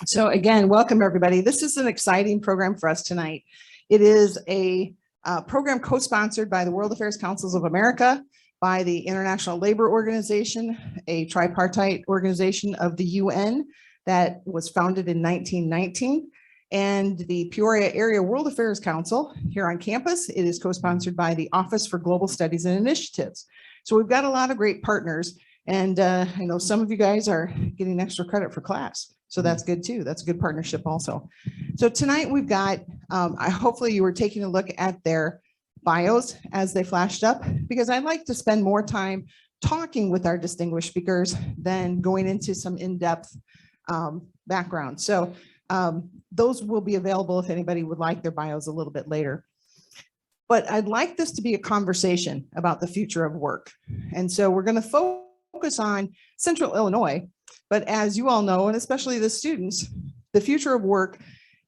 So again, welcome everybody. This is an exciting program for us tonight. It is a program co-sponsored by the World Affairs Councils of America, by the International Labor Organization, a tripartite organization of the UN that was founded in 1919, and the Peoria Area World Affairs Council here on campus. It is co-sponsored by the Office for Global Studies and Initiatives. So we've got a lot of great partners, and I know some of you guys are getting extra credit for class. So that's good too. That's a good partnership also. So tonight we've got, hopefully you were taking a look at their bios as they flashed up, because I'd like to spend more time talking with our distinguished speakers than going into some in-depth background. So those will be available if anybody would like their bios a little bit later. But I'd like this to be a conversation about the future of work. And so we're going to focus on Central Illinois. But as you all know, and especially the students, the future of work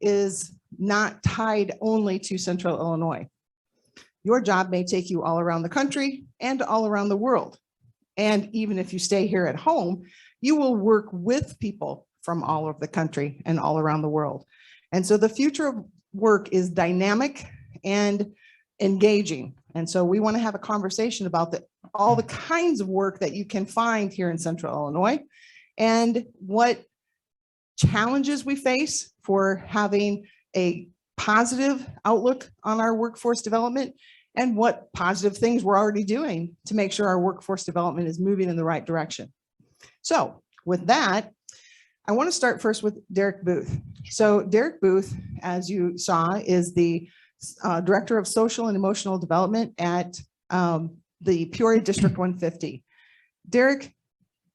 is not tied only to Central Illinois. Your job may take you all around the country and all around the world. And even if you stay here at home, you will work with people from all over the country and all around the world. And so the future of work is dynamic and engaging. And so we want to have a conversation about all the kinds of work that you can find here in Central Illinois, and what challenges we face for having a positive outlook on our workforce development, and what positive things we're already doing to make sure our workforce development is moving in the right direction. So with that, I want to start first with Derek Booth. So Derek Booth, as you saw, is the Director of Social and Emotional Development at the Peoria District 150. Derek,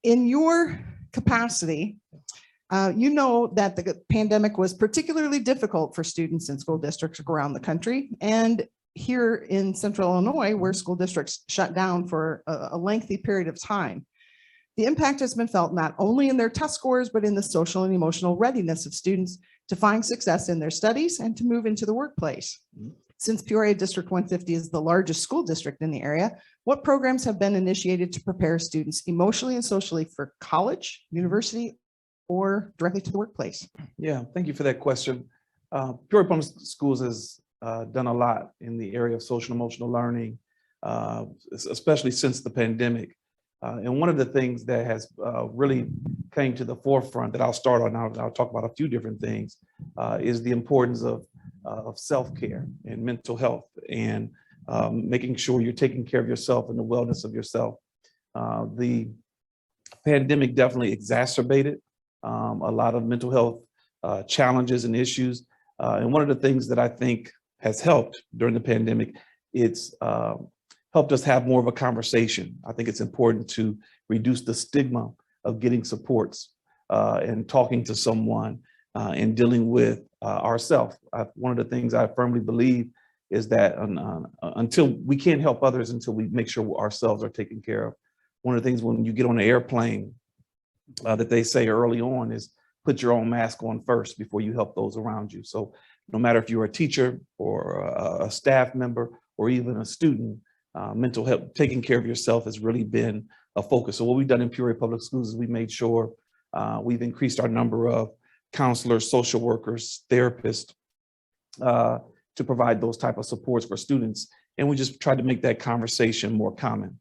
in your capacity, you know that the pandemic was particularly difficult for students in school districts around the country, and here in Central Illinois, where school districts shut down for a lengthy period of time. The impact has been felt not only in their test scores, but in the social and emotional readiness of students to find success in their studies and to move into the workplace. Since Peoria District 150 is the largest school district in the area, what programs have been initiated to prepare students emotionally and socially for college, university, or directly to the workplace? Yeah, thank you for that question. Peoria Public Schools has done a lot in the area of social and emotional learning, especially since the pandemic. And one of the things that has really came to the forefront that I'll start on, I'll talk about a few different things, is the importance of self-care and mental health, and making sure you're taking care of yourself and the wellness of yourself. The pandemic definitely exacerbated a lot of mental health challenges and issues. And one of the things that I think has helped during the pandemic, it's helped us have more of a conversation. I think it's important to reduce the stigma of getting supports and talking to someone and dealing with ourselves. One of the things I firmly believe is that until we can't help others until we make sure ourselves are taken care of. One of the things when you get on an airplane that they say early on is put your own mask on first before you help those around you. So no matter if you're a teacher or a staff member or even a student, mental health, taking care of yourself has really been a focus. So what we've done in Peoria Public Schools is we made sure we've increased our number of counselors, social workers, therapists to provide those type of supports for students. And we just tried to make that conversation more common.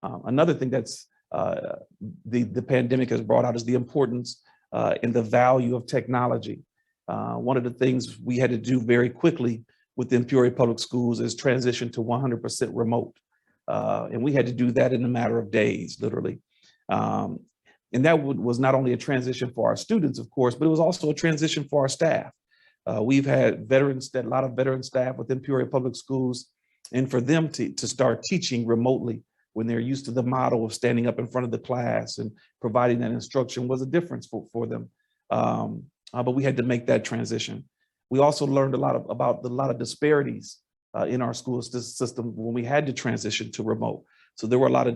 Another thing that's the pandemic has brought out is the importance and the value of technology. One of the things we had to do very quickly within Peoria Public Schools is transition to 100% remote. And we had to do that in a matter of days, literally. And that was not only a transition for our students, of course, but it was also a transition for our staff. We've had a lot of veteran staff within Peoria Public Schools, and for them to start teaching remotely when they're used to the model of standing up in front of the class and providing that instruction was a difference for them. But we had to make that transition. We also learned about a lot of disparities in our school system when we had to transition to remote. So there were a lot of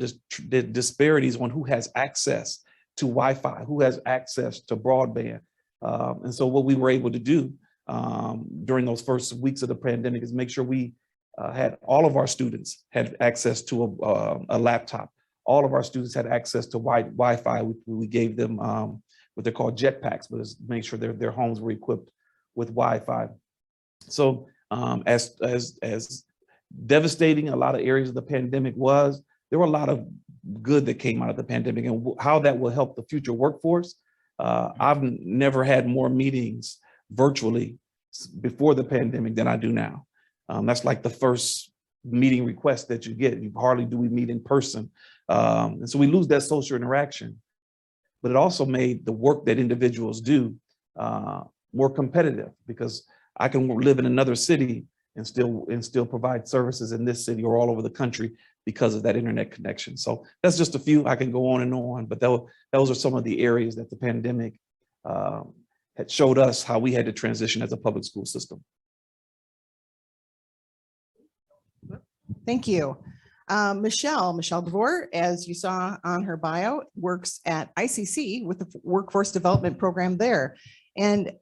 disparities on who has access to Wi-Fi, who has access to broadband. And so what we were able to do during those first weeks of the pandemic is make sure we had all of our students had access to a laptop. All of our students had access to Wi-Fi. We gave them what they're called jetpacks, but it's make sure their homes were equipped with Wi-Fi. So as devastating a lot of areas of the pandemic was, there were a lot of good that came out of the pandemic, and how that will help the future workforce. I've never had more meetings virtually before the pandemic than I do now. That's like the first meeting request that you get. Hardly do we meet in person. And so we lose that social interaction, but it also made the work that individuals do more competitive, because I can live in another city and still provide services in this city or all over the country because of that internet connection. So that's just a few. I can go on and on, but those are some of the areas that the pandemic had showed us how we had to transition as a public school system. Thank you. Michelle DeVore, as you saw on her bio, works at ICC with the workforce development program there. And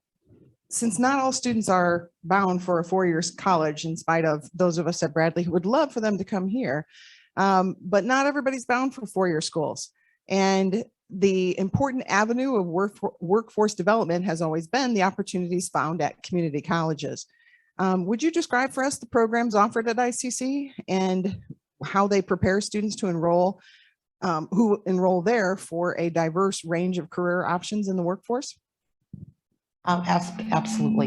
since not all students are bound for a 4-year college, in spite of those of us at Bradley who would love for them to come here, but not everybody's bound for 4-year schools. And the important avenue of workforce development has always been the opportunities found at community colleges. Would you describe for us the programs offered at ICC and how they prepare students to enroll, who enroll there for a diverse range of career options in the workforce? Absolutely.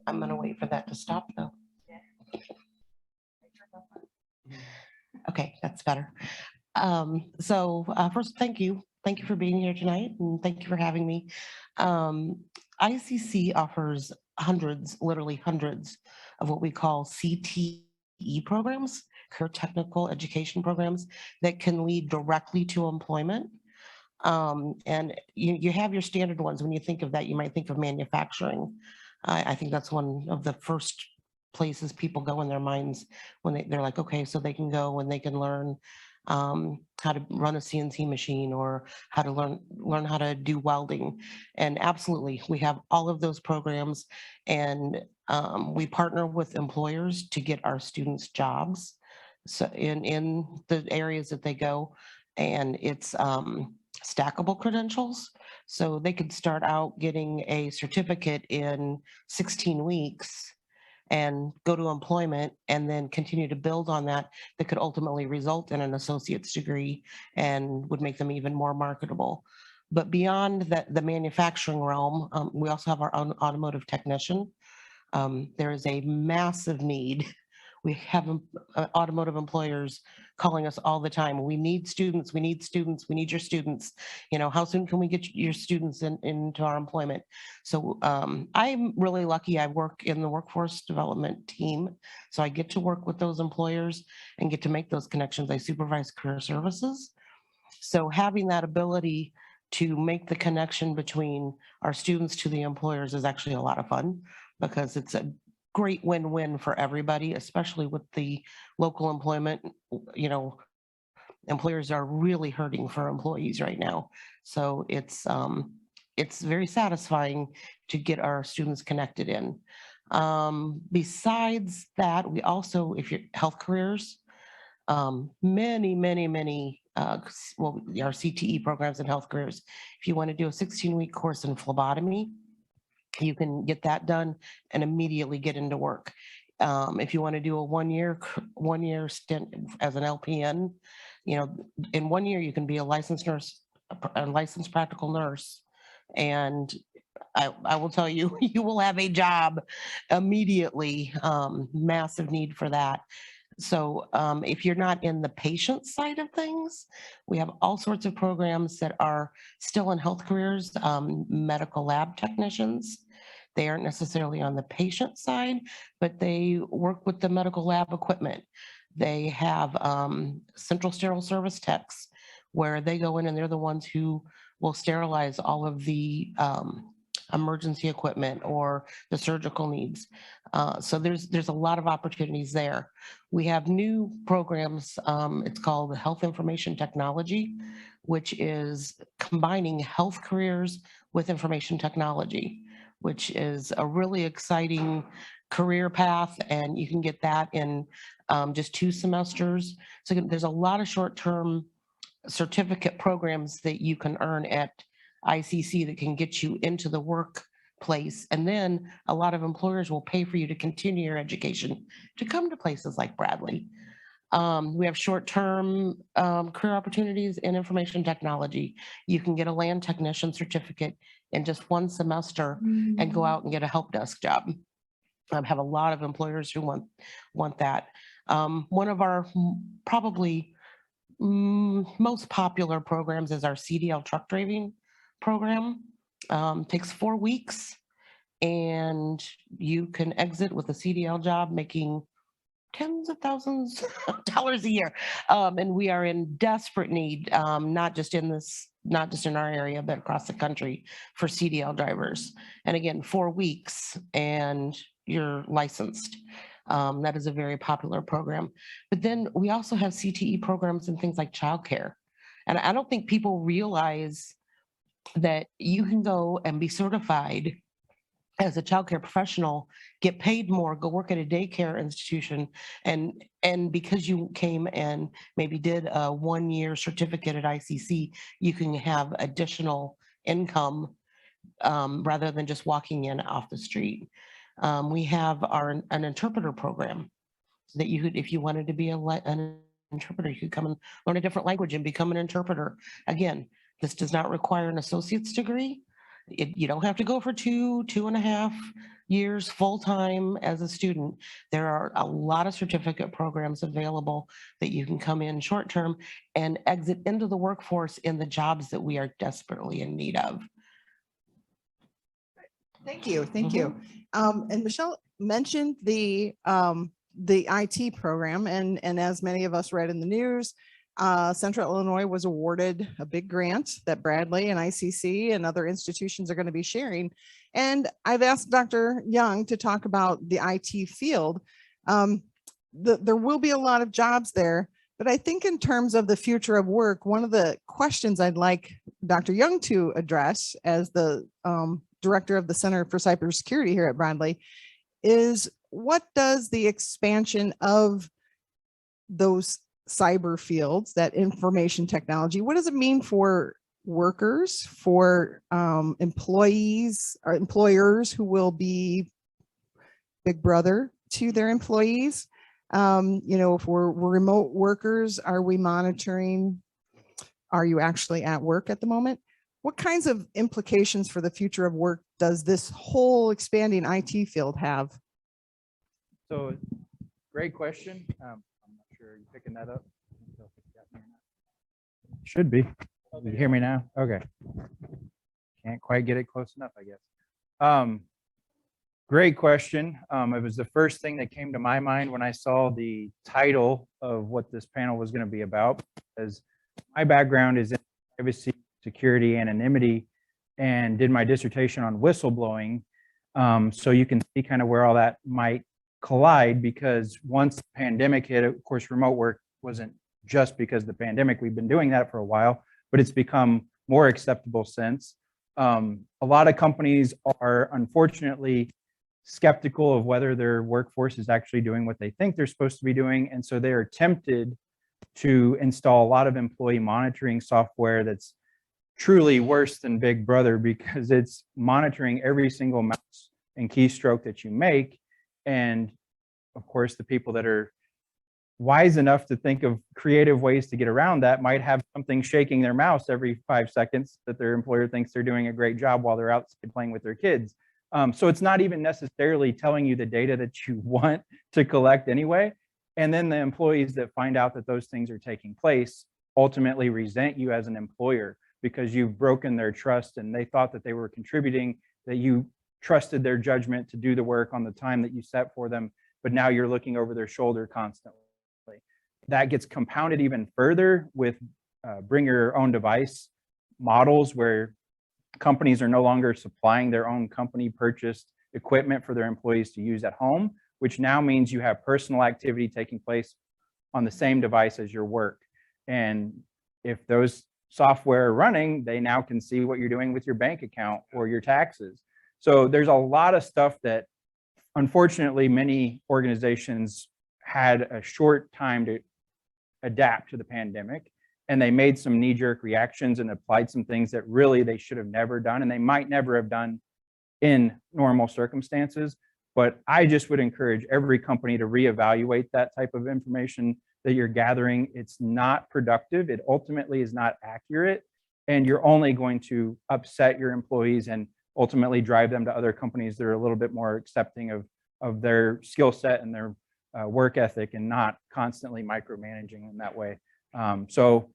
I'm going to wait for that to stop though. Okay, that's better. First, thank you. Thank you for being here tonight, and thank you for having me. ICC offers hundreds, literally hundreds of what we call CTE programs, career technical education programs that can lead directly to employment. And you have your standard ones. When you think of that, you might think of manufacturing. I think that's one of the first places people go in their minds when they're like, okay, so they can go and they can learn how to run a CNC machine, or how to learn how to do welding. And absolutely, we have all of those programs, and we partner with employers to get our students jobs, so in the areas that they go. And it's stackable credentials. So they could start out getting a certificate in 16 weeks and go to employment, and then continue to build on that. That could ultimately result in an associate's degree and would make them even more marketable. But beyond that, the manufacturing realm, we also have our own automotive technician. There is a massive need. We have automotive employers calling us all the time. We need students, we need students, we need your students. You know, how soon can we get your students into our employment? So I'm really lucky. I work in the workforce development team. So I get to work with those employers and get to make those connections. I supervise career services. So having that ability to make the connection between our students to the employers is actually a lot of fun, because it's a great win-win for everybody, especially with the local employment. You know, employers are really hurting for employees right now. So it's very satisfying to get our students connected in. Besides that, we also, if you're health careers, many our CTE programs in health careers. If you want to do a 16-week course in phlebotomy, you can get that done and immediately get into work. If you want to do a one-year stint as an LPN, you know, in 1 year you can be a licensed nurse, a licensed practical nurse, and I will tell you, you will have a job immediately. Massive need for that. So if you're not in the patient side of things, we have all sorts of programs that are still in health careers, medical lab technicians. They aren't necessarily on the patient side, but they work with the medical lab equipment. They have central sterile service techs, where they go in and they're the ones who will sterilize all of the emergency equipment or the surgical needs. So there's a lot of opportunities there. We have new programs. It's called Health Information Technology, which is combining health careers with information technology, which is a really exciting career path. And you can get that in just 2 semesters. So there's a lot of short-term certificate programs that you can earn at ICC that can get you into the workplace. And then a lot of employers will pay for you to continue your education to come to places like Bradley. We have short-term career opportunities in information technology. You can get a land technician certificate in just one semester and go out and get a help desk job. I have a lot of employers who want that. One of our probably most popular programs is our CDL truck driving program. Takes 4 weeks, and you can exit with a CDL job making tens of thousands of dollars a year. And we are in desperate need, not just in our area, but across the country for CDL drivers. And again, 4 weeks and you're licensed. That is a very popular program. But then we also have CTE programs and things like childcare. And I don't think people realize that you can go and be certified as a childcare professional, get paid more, go work at a daycare institution, and because you came and maybe did a 1-year certificate at ICC, you can have additional income rather than just walking in off the street. We have an interpreter program so that you could, if you wanted to be an interpreter, you could come and learn a different language and become an interpreter. Again, this does not require an associate's degree. You don't have to go for 2.5 years full-time as a student. There are a lot of certificate programs available that you can come in short-term and exit into the workforce in the jobs that we are desperately in need of. Thank you. Thank you. And Michelle mentioned the IT program, and as many of us read in the news, Central Illinois was awarded a big grant that Bradley and ICC and other institutions are going to be sharing. And I've asked Dr. Young to talk about the IT field. There will be a lot of jobs there, but I think in terms of the future of work, one of the questions I'd like Dr. Young to address as the director of the Center for Cybersecurity here at Bradley is, what does the expansion of those cyber fields, that information technology, what does it mean for workers, for employees or employers who will be big brother to their employees? If we're remote workers, are we monitoring? Are you actually at work at the moment? What kinds of implications for the future of work does this whole expanding IT field have? So, great question. I'm not sure you're picking that up. Should be. You hear me now? Okay. Can't quite get it close enough, I guess. Great question. It was the first thing that came to my mind when I saw the title of what this panel was going to be about, as my background is in privacy, security, anonymity, and did my dissertation on whistleblowing. So you can see kind of where all that might collide, because once the pandemic hit, of course, remote work wasn't just because of the pandemic. We've been doing that for a while, but it's become more acceptable since. A lot of companies are unfortunately skeptical of whether their workforce is actually doing what they think they're supposed to be doing. And so they are tempted to install a lot of employee monitoring software that's truly worse than Big Brother, because it's monitoring every single mouse and keystroke that you make. And of course, the people that are wise enough to think of creative ways to get around that might have something shaking their mouse every 5 seconds that their employer thinks they're doing a great job while they're outside playing with their kids. So it's not even necessarily telling you the data that you want to collect anyway. And then the employees that find out that those things are taking place ultimately resent you as an employer, because you've broken their trust and they thought that they were contributing, that you trusted their judgment to do the work on the time that you set for them, but now you're looking over their shoulder constantly. That gets compounded even further with bring your own device models, where companies are no longer supplying their own company purchased equipment for their employees to use at home, which now means you have personal activity taking place on the same device as your work. And if those software are running, they now can see what you're doing with your bank account or your taxes. So there's a lot of stuff that unfortunately many organizations had a short time to adapt to the pandemic. and they made some knee-jerk reactions and applied some things that really they should have never done, and they might never have done in normal circumstances. But I just would encourage every company to reevaluate that type of information that you're gathering. It's not productive. It ultimately is not accurate, and you're only going to upset your employees and ultimately drive them to other companies that are a little bit more accepting of their skill set and their work ethic, and not constantly micromanaging in that way. So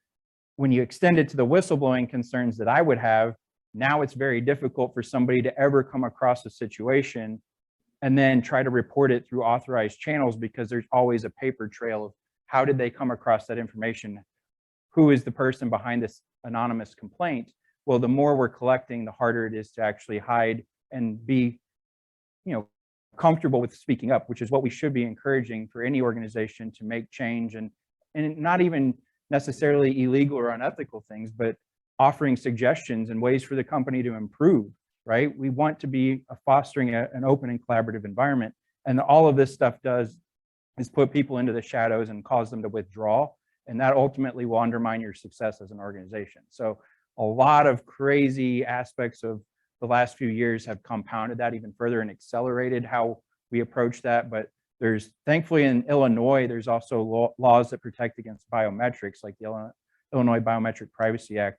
when you extend it to the whistleblowing concerns that I would have, now it's very difficult for somebody to ever come across a situation and then try to report it through authorized channels, because there's always a paper trail of how did they come across that information? Who is the person behind this anonymous complaint? Well, the more we're collecting, the harder it is to actually hide and be, comfortable with speaking up, which is what we should be encouraging for any organization to make change, and not even necessarily illegal or unethical things, but offering suggestions and ways for the company to improve, right? We want to be fostering an open and collaborative environment. And all of this stuff does is put people into the shadows and cause them to withdraw. And that ultimately will undermine your success as an organization. So a lot of crazy aspects of the last few years have compounded that even further and accelerated how we approach that. But there's, thankfully in Illinois, there's also laws that protect against biometrics, like the Illinois Biometric Privacy Act.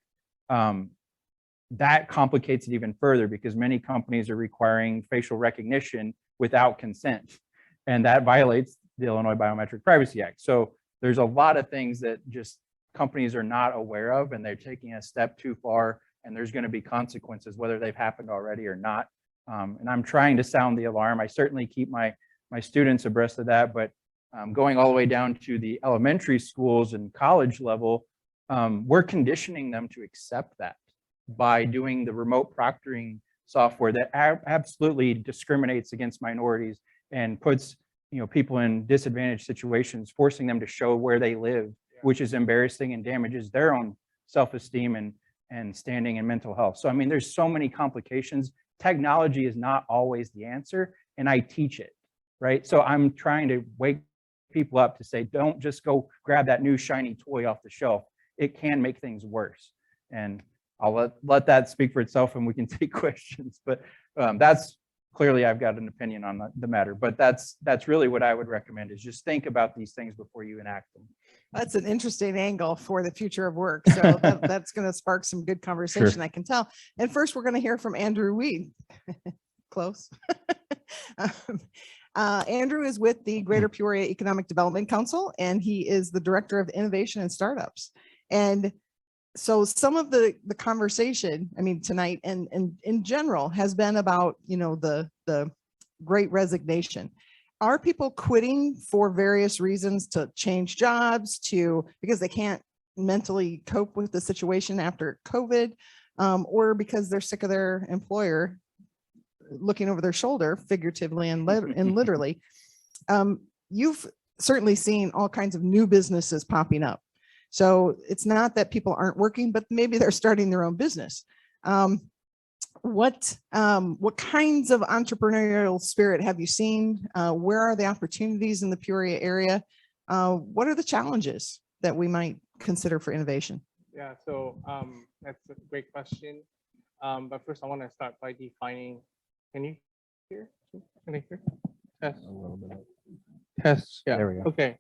That complicates it even further, because many companies are requiring facial recognition without consent, and that violates the Illinois Biometric Privacy Act. So there's a lot of things that just companies are not aware of, and they're taking a step too far, and there's going to be consequences, whether they've happened already or not. And I'm trying to sound the alarm. I certainly keep my students abreast of that, but going all the way down to the elementary schools and college level, we're conditioning them to accept that by doing the remote proctoring software that absolutely discriminates against minorities and puts people in disadvantaged situations, forcing them to show where they live, which is embarrassing and damages their own self-esteem and standing and mental health. So I mean, there's so many complications. Technology is not always the answer, and I teach it, right? So I'm trying to wake people up to say, don't just go grab that new shiny toy off the shelf. It can make things worse. And I'll let that speak for itself, and we can take questions. But that's clearly, I've got an opinion on the matter, but that's really what I would recommend, is just think about these things before you enact them. That's an interesting angle for the future of work. So that's going to spark some good conversation, Sure. I can tell. And first, we're going to hear from Andrew Weed. Close. Andrew is with the Greater Peoria Economic Development Council, and he is the Director of Innovation and Startups. And so some of the conversation, I mean, tonight and in general has been about, the Great Resignation. Are people quitting for various reasons, to change jobs, because they can't mentally cope with the situation after COVID, or because they're sick of their employer looking over their shoulder, figuratively and literally? You've certainly seen all kinds of new businesses popping up. So it's not that people aren't working, but maybe they're starting their own business. What kinds of entrepreneurial spirit have you seen? Where are the opportunities in the Peoria area? What are the challenges that we might consider for innovation? Yeah, so that's a great question. But first I want to start by defining, can you hear? Can I hear? Test. A little bit. Test, yeah. There we go. Okay.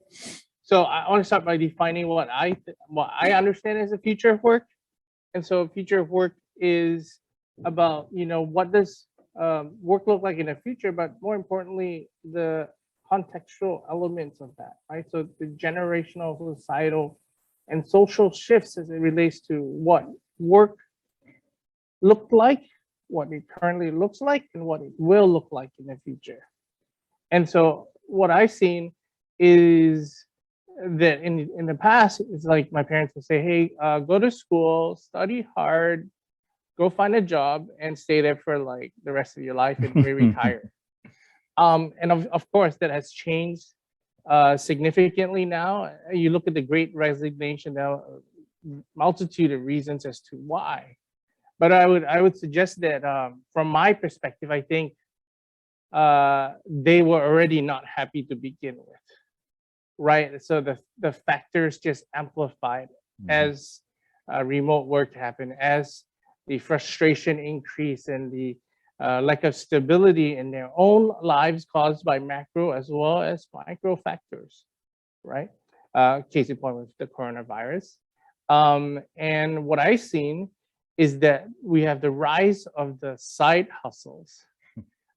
So I want to start by defining what I understand as the future of work. And so future of work is about, what does work look like in the future, but more importantly, the contextual elements of that, right? So the generational, societal, and social shifts as it relates to what work looked like, what it currently looks like, and what it will look like in the future. And so what I've seen is that in the past, it's like my parents would say, hey, go to school, study hard, go find a job, and stay there for like the rest of your life and retire. And of course, that has changed significantly now. You look at the Great Resignation now, multitude of reasons as to why. But I would suggest that from my perspective, I think they were already not happy to begin with. Right, so the factors just amplified as remote work happened, as the frustration increased and the lack of stability in their own lives caused by macro as well as micro factors, right? Case in point with the coronavirus. And what I've seen is that we have the rise of the side hustles.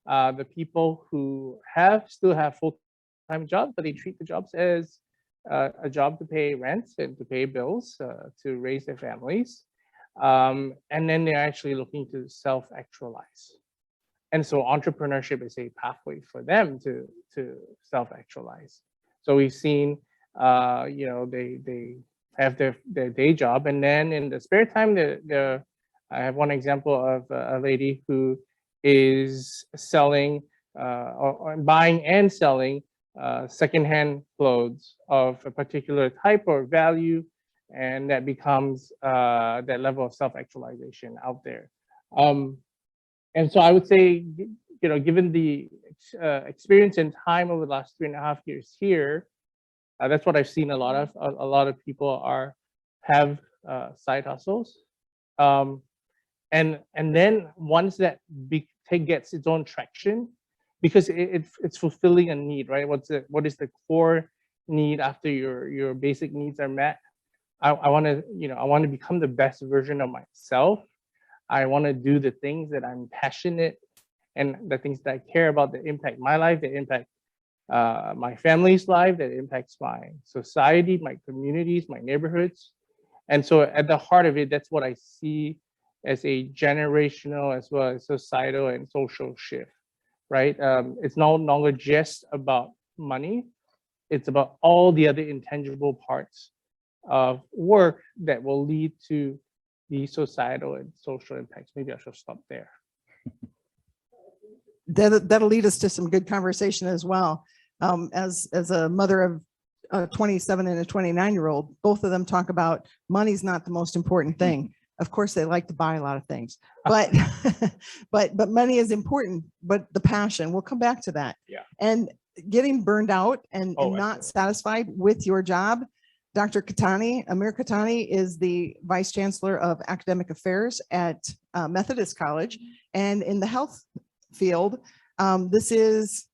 The people who still have full-time jobs, but they treat the jobs as a job to pay rent and to pay bills, to raise their families. And then they're actually looking to self-actualize. And so entrepreneurship is a pathway for them to self-actualize. So we've seen, they have their day job, and then in the spare time, I have one example of a lady who is selling or buying and selling secondhand clothes of a particular type or value, and that becomes that level of self-actualization out there. And so I would say, given the experience and time over the last 3.5 years here, that's what I've seen a lot of. A lot of people have side hustles, and then once that gets its own traction, because it's fulfilling a need, right? What is the core need after your basic needs are met? I want to become the best version of myself. I want to do the things that I'm passionate and the things that I care about that impact my life, that impact my family's life, that impacts my society, my communities, my neighborhoods. And so at the heart of it, that's what I see as a generational as well as societal and social shift, right? It's no longer just about money. It's about all the other intangible parts of work that will lead to the societal and social impacts. Maybe I should stop there. That'll lead us to some good conversation as well. As a mother of a 27 and a 29-year-old, both of them talk about money's not the most important thing. Of course, they like to buy a lot of things, but but money is important. But the passion, we'll come back to that. Yeah. And getting burned out and not satisfied with your job. Dr. Katani, Amir Katani, is the Vice Chancellor of Academic Affairs at Methodist College. And in the health field, this is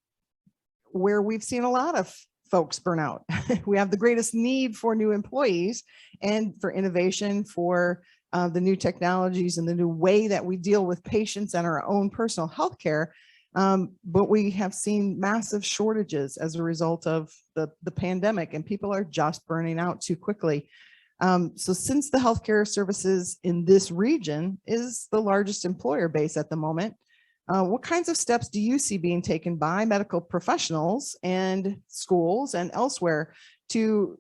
where we've seen a lot of folks burn out. We have the greatest need for new employees and for innovation, for the new technologies and the new way that we deal with patients and our own personal health care. But we have seen massive shortages as a result of the pandemic, and people are just burning out too quickly. So since the healthcare services in this region is the largest employer base at the moment, what kinds of steps do you see being taken by medical professionals and schools and elsewhere to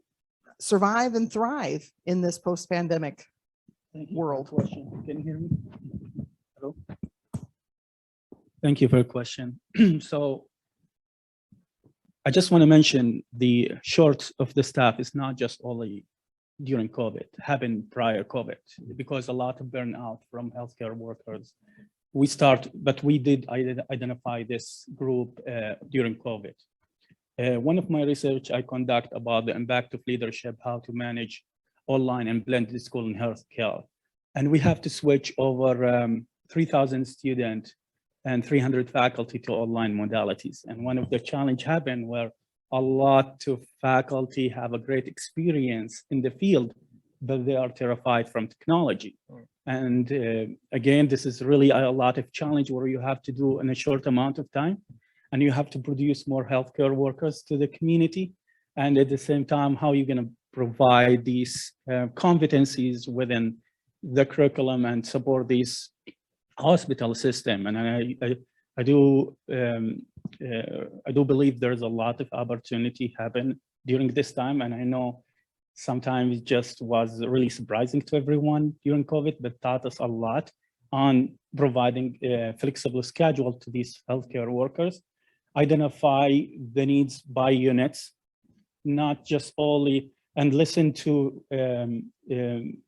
survive and thrive in this post-pandemic world? Can you hear me? Hello? Thank you for your question. So I just want to mention the short of the staff is not just only during COVID, it happened prior COVID, because a lot of burnout from healthcare workers. But we did identify this group during COVID. One of my research I conduct about the impact of leadership, how to manage online and blended school and healthcare. And we have to switch over 3,000 students and 300 faculty to online modalities. And one of the challenge happened where a lot of faculty have a great experience in the field, but they are terrified from technology. And again, this is really a lot of challenge where you have to do in a short amount of time, and you have to produce more healthcare workers to the community. And at the same time, how you're going to provide these competencies within the curriculum and support these hospital system. And I do believe there's a lot of opportunity happen during this time. And I know sometimes it just was really surprising to everyone during COVID, but taught us a lot on providing a flexible schedule to these healthcare workers, identify the needs by units, not just only, and listen to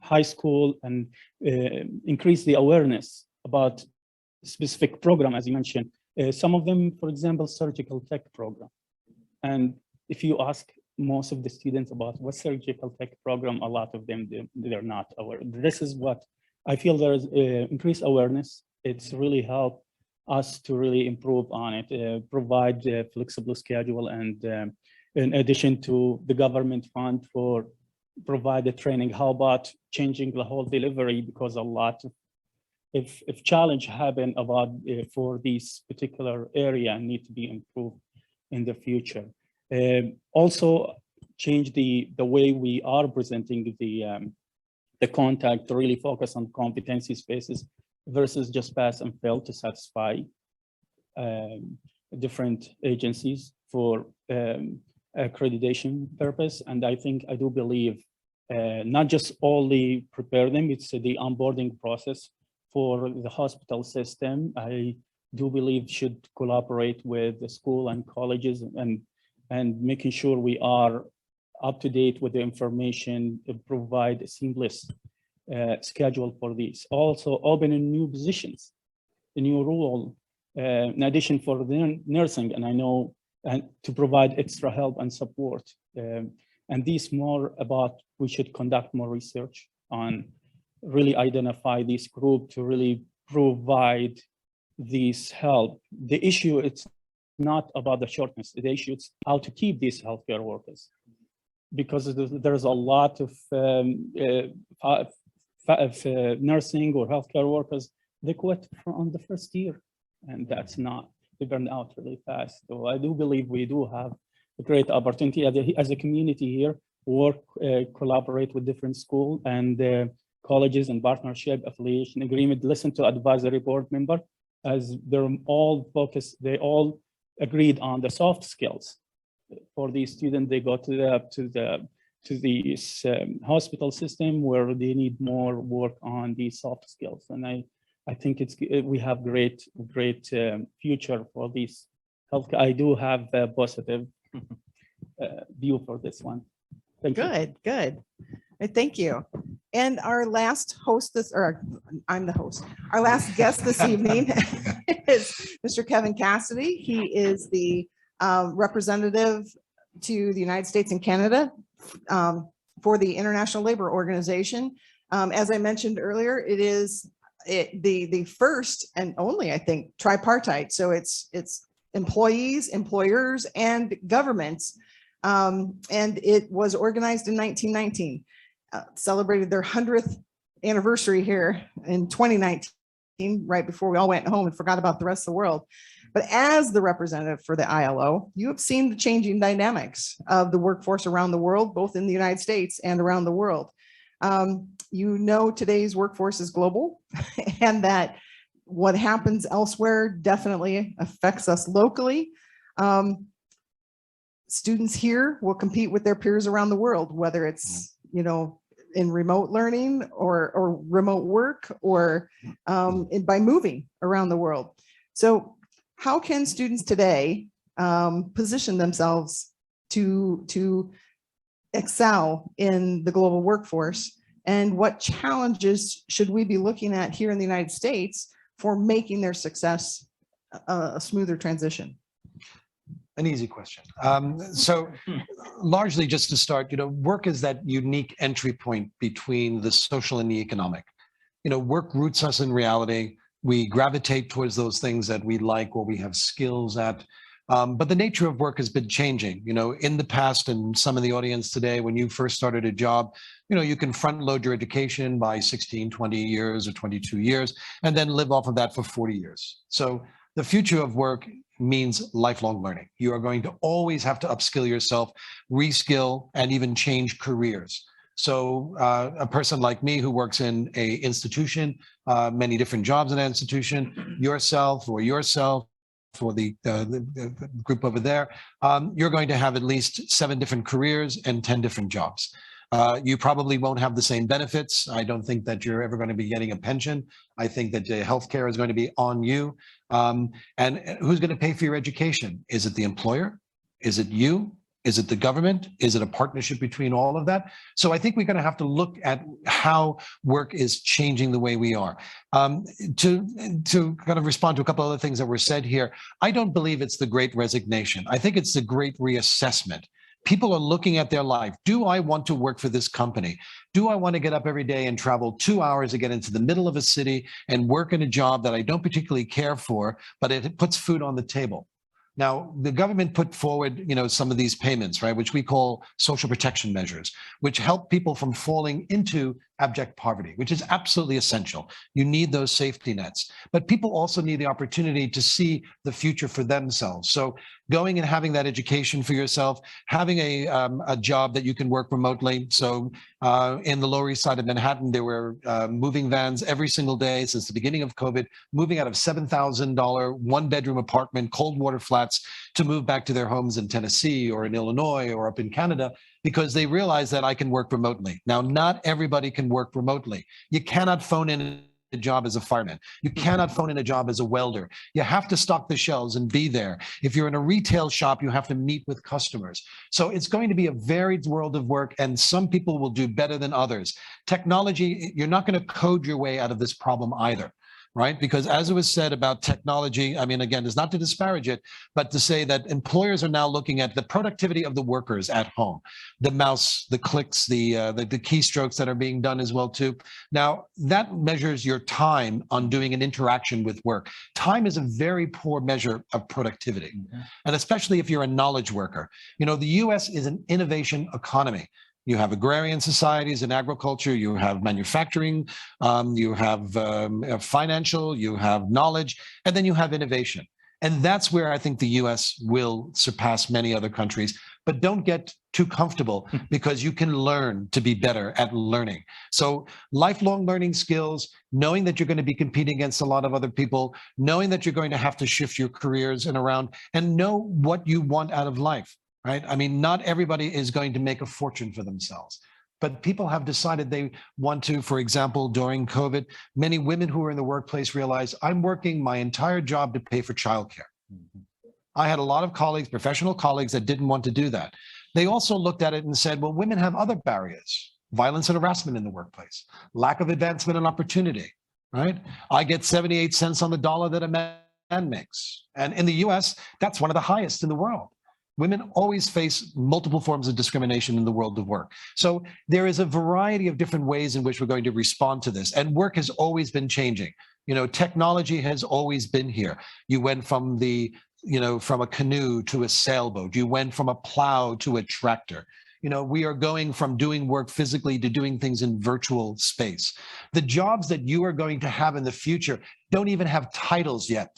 high school and increase the awareness about specific program, as you mentioned. Some of them, for example, surgical tech program. And if you ask most of the students about what surgical tech program, a lot of them, they're not aware. This is what I feel there is increased awareness. It's really helped us to really improve on it, provide a flexible schedule, and in addition to the government fund for provide the training, how about changing the whole delivery, because a lot of if challenge happen about for this particular area need to be improved in the future. Also change the way we are presenting the contact to really focus on competency spaces versus just pass and fail to satisfy different agencies for accreditation purpose. And I do believe not just only prepare them, it's the onboarding process for the hospital system. I do believe should collaborate with the school and colleges and making sure we are up to date with the information to provide a seamless schedule for these. Also opening new positions, a new role, in addition for the nursing, and I know, and to provide extra help and support. And these more about, we should conduct more research on really identify this group to really provide this help. The issue, it's not about the shortness. The issue is how to keep these healthcare workers, because there's a lot of nursing or healthcare workers, they quit on the first year, and that's not, they burn out really fast. So I do believe we do have a great opportunity as a community here, work, collaborate with different schools and colleges and partnership, affiliation agreement, listen to advisory board member, as they're all focused, they all agreed on the soft skills. For these students, they go to the hospital system where they need more work on these soft skills. And I think we have great future for this healthcare. I do have a positive view for this one. Thank you. Good. Thank you. And our last hostess, or I'm the host, our last guest this evening is Mr. Kevin Cassidy. He is the representative to the United States and Canada for the International Labor Organization. As I mentioned earlier, it is the first and only, I think, tripartite. So it's employees, employers, and governments. And it was organized in 1919, celebrated their 100th anniversary here in 2019, right before we all went home and forgot about the rest of the world. But as the representative for the ILO, you have seen the changing dynamics of the workforce around the world, both in the United States and around the world. You know, today's workforce is global and that what happens elsewhere definitely affects us locally. Students here will compete with their peers around the world, whether it's, you know, in remote learning or remote work or by moving around the world. So how can students today position themselves to excel in the global workforce? And what challenges should we be looking at here in the United States for making their success a smoother transition? An easy question. So largely just to start, you know, work is that unique entry point between the social and the economic. You know, work roots us in reality. We gravitate towards those things that we like or we have skills at. But the nature of work has been changing. You know, in the past, and some in the audience today, when you first started a job, you know, you can front load your education by 16, 20 years or 22 years, and then live off of that for 40 years. So the future of work means lifelong learning. You are going to always have to upskill yourself, reskill, and even change careers. So a person like me who works in a institution, many different jobs in an institution, yourself or the group over there, you're going to have at least 7 different careers and 10 different jobs. You probably won't have the same benefits. I don't think that you're ever going to be getting a pension. I think that the healthcare is going to be on you. And who's going to pay for your education? Is it the employer? Is it you? Is it the government? Is it a partnership between all of that? So I think we're going to have to look at how work is changing the way we are. To kind of respond to a couple other things that were said here, I don't believe it's the great resignation. I think it's the great reassessment. People are looking at their life. Do I want to work for this company? Do I want to get up every day and travel 2 hours to get into the middle of a city and work in a job that I don't particularly care for, but it puts food on the table? Now, the government put forward, some of these payments, right, which we call social protection measures, which help people from falling into abject poverty, which is absolutely essential. You need those safety nets, but people also need the opportunity to see the future for themselves. So going and having that education for yourself, having a job that you can work remotely. So in the Lower East Side of Manhattan, there were moving vans every single day since the beginning of COVID, moving out of $7,000 one-bedroom apartment, cold water flats, to move back to their homes in Tennessee or in Illinois or up in Canada, because they realize that I can work remotely. Now, not everybody can work remotely. You cannot phone in a job as a fireman. You cannot phone in a job as a welder. You have to stock the shelves and be there. If you're in a retail shop, you have to meet with customers. So it's going to be a varied world of work, and some people will do better than others. Technology, you're not going to code your way out of this problem either. Right? Because as it was said about technology, I mean, again, it's not to disparage it, but to say that employers are now looking at the productivity of the workers at home, the mouse, the clicks, the keystrokes that are being done as well too. Now, that measures your time on doing an interaction with work. Time is a very poor measure of productivity, and especially if you're a knowledge worker. The US is an innovation economy. You have agrarian societies and agriculture, you have manufacturing, you have financial, you have knowledge, and then you have innovation. And that's where I think the US will surpass many other countries. But don't get too comfortable, because you can learn to be better at learning. So lifelong learning skills, knowing that you're going to be competing against a lot of other people, knowing that you're going to have to shift your careers and around, and know what you want out of life. Right? I mean, not everybody is going to make a fortune for themselves, but people have decided they want to. For example, during COVID, many women who are in the workplace realize, I'm working my entire job to pay for childcare. I had a lot of colleagues, professional colleagues, that didn't want to do that. They also looked at it and said, well, women have other barriers: violence and harassment in the workplace, lack of advancement and opportunity, right? I get 78 cents on the dollar that a man makes. And in the US, that's one of the highest in the world. Women always face multiple forms of discrimination in the world of work. So there is a variety of different ways in which we're going to respond to this. And work has always been changing. Technology has always been here. You went from from a canoe to a sailboat. You went from a plow to a tractor. We are going from doing work physically to doing things in virtual space. The jobs that you are going to have in the future don't even have titles yet.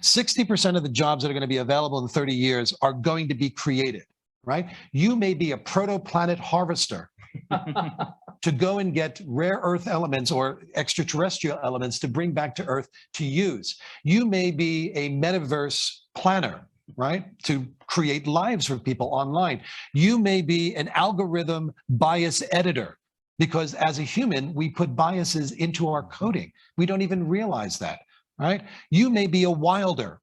60% of the jobs that are going to be available in 30 years are going to be created, right? You may be a protoplanet harvester to go and get rare earth elements or extraterrestrial elements to bring back to Earth to use. You may be a metaverse planner, right? To create lives for people online. You may be an algorithm bias editor, because as a human, we put biases into our coding. We don't even realize that. Right? You may be a wilder.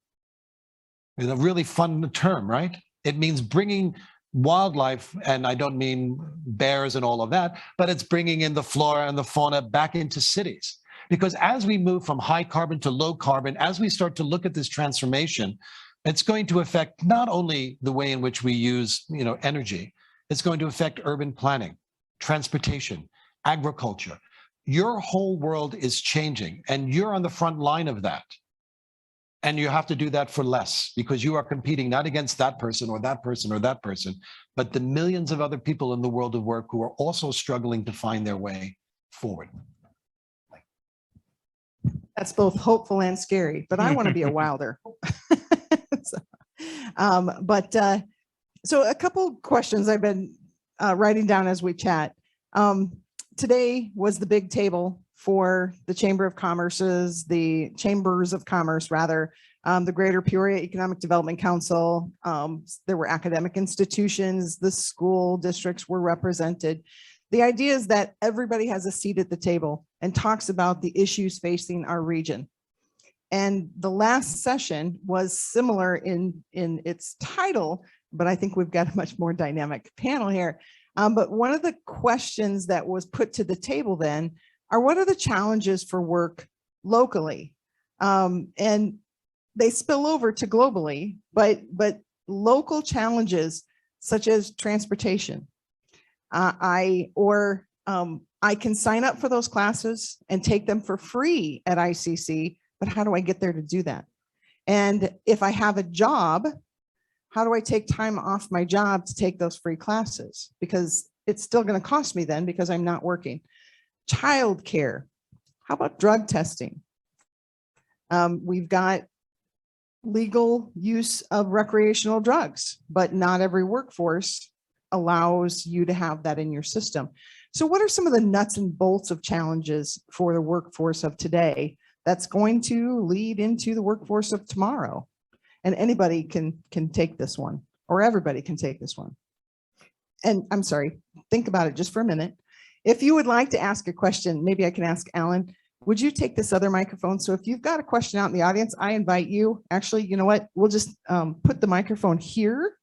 It's a really fun term, right? It means bringing wildlife, and I don't mean bears and all of that, but it's bringing in the flora and the fauna back into cities. Because as we move from high carbon to low carbon, as we start to look at this transformation, it's going to affect not only the way in which we use, energy, it's going to affect urban planning, transportation, agriculture. Your whole world is changing, and you're on the front line of that. And you have to do that for less, because you are competing not against that person or that person or that person, but the millions of other people in the world of work who are also struggling to find their way forward. That's both hopeful and scary, but I want to be a wilder. So a couple questions I've been writing down as we chat. Today was the big table for the Chambers of Commerce, the Greater Peoria Economic Development Council. There were academic institutions, the school districts were represented. The idea is that everybody has a seat at the table and talks about the issues facing our region. And the last session was similar in its title, but I think we've got a much more dynamic panel here. But one of the questions that was put to the table then are, what are the challenges for work locally? And they spill over to globally, but local challenges such as transportation. I can sign up for those classes and take them for free at ICC, but how do I get there to do that? And if I have a job, how do I take time off my job to take those free classes? Because it's still going to cost me then because I'm not working. Childcare. How about drug testing? We've got legal use of recreational drugs, but not every workforce allows you to have that in your system. So what are some of the nuts and bolts of challenges for the workforce of today that's going to lead into the workforce of tomorrow? And anybody can take this one, or everybody can take this one. And I'm sorry, think about it just for a minute. If you would like to ask a question, maybe I can ask Alan, would you take this other microphone? So if you've got a question out in the audience, I invite you. Actually, you know what? We'll just put the microphone here.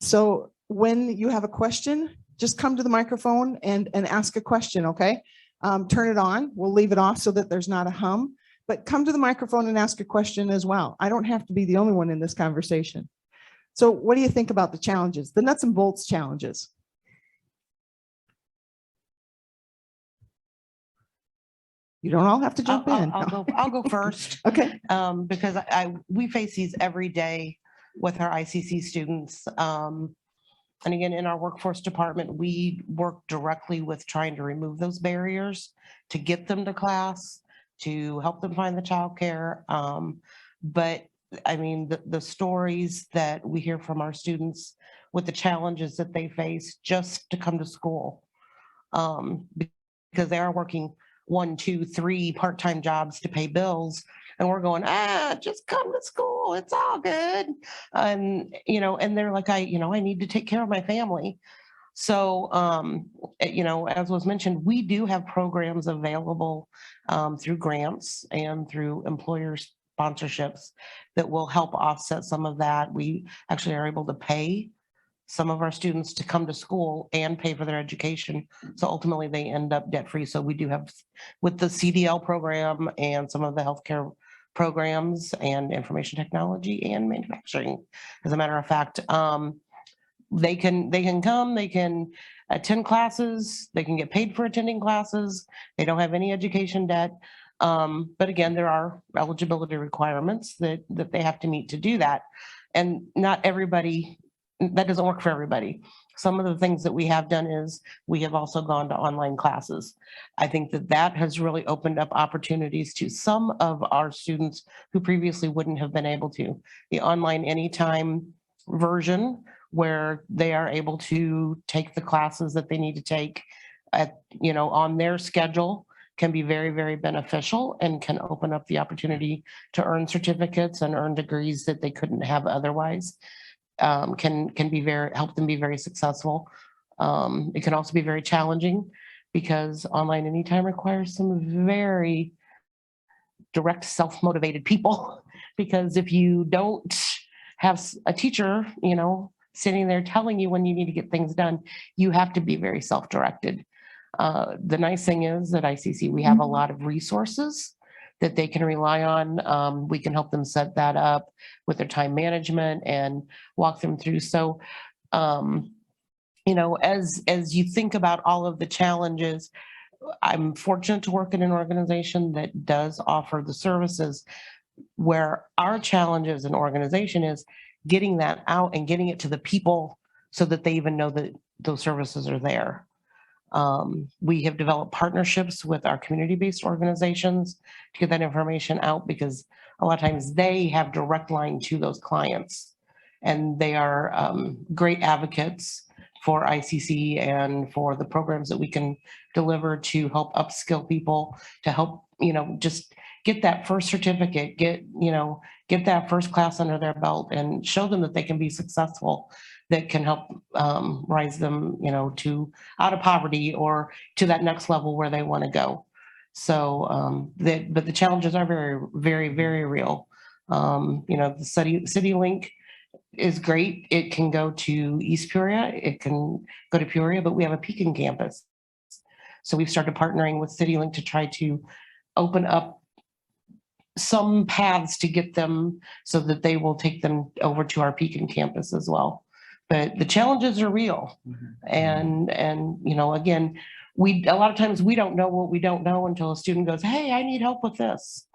So when you have a question, just come to the microphone and ask a question, okay? Turn it on. We'll leave it off so that there's not a hum, but come to the microphone and ask a question as well. I don't have to be the only one in this conversation. So what do you think about the challenges, the nuts and bolts challenges? You don't all have to jump in. I'll go first. Okay. Because we face these every day with our ICC students. And again, in our workforce department, we work directly with trying to remove those barriers to get them to class, to help them find the childcare. But I mean, the stories that we hear from our students with the challenges that they face just to come to school, because they are working 1, 2, 3 part-time jobs to pay bills. And we're going, just come to school. It's all good. And, and they're like, I need to take care of my family. So, as was mentioned, we do have programs available through grants and through employer sponsorships that will help offset some of that. We actually are able to pay some of our students to come to school and pay for their education. So ultimately they end up debt free. So we do have with the CDL program and some of the healthcare programs and information technology and manufacturing. As a matter of fact, they can come, they can attend classes, they can get paid for attending classes. They don't have any education debt. But again, there are eligibility requirements that they have to meet to do that. And not everybody, that doesn't work for everybody. Some of the things that we have done is we have also gone to online classes. I think that has really opened up opportunities to some of our students who previously wouldn't have been able to. The online anytime version where they are able to take the classes that they need to take at, on their schedule can be very, very beneficial and can open up the opportunity to earn certificates and earn degrees that they couldn't have otherwise. Can help them be very successful. It can also be very challenging because online anytime requires some very direct, self-motivated people. Because if you don't have a teacher, sitting there telling you when you need to get things done, you have to be very self-directed. The nice thing is at ICC, we have a lot of resources that they can rely on. We can help them set that up with their time management and walk them through. So, as you think about all of the challenges, I'm fortunate to work in an organization that does offer the services, where our challenge as an organization is getting that out and getting it to the people so that they even know that those services are there. We have developed partnerships with our community-based organizations to get that information out, because a lot of times they have direct line to those clients, and they are great advocates for ICC and for the programs that we can deliver to help upskill people, to help, just get that first certificate, get that first class under their belt and show them that they can be successful, that can help rise them, to out of poverty or to that next level where they want to go. So, but the challenges are very, very, very real. The City Link is great. It can go to East Peoria. It can go to Peoria, but we have a Pekin campus. So we've started partnering with CityLink to try to open up some paths to get them so that they will take them over to our Pekin campus as well. but the challenges are real. And, again, a lot of times we don't know what we don't know until a student goes, hey, I need help with this.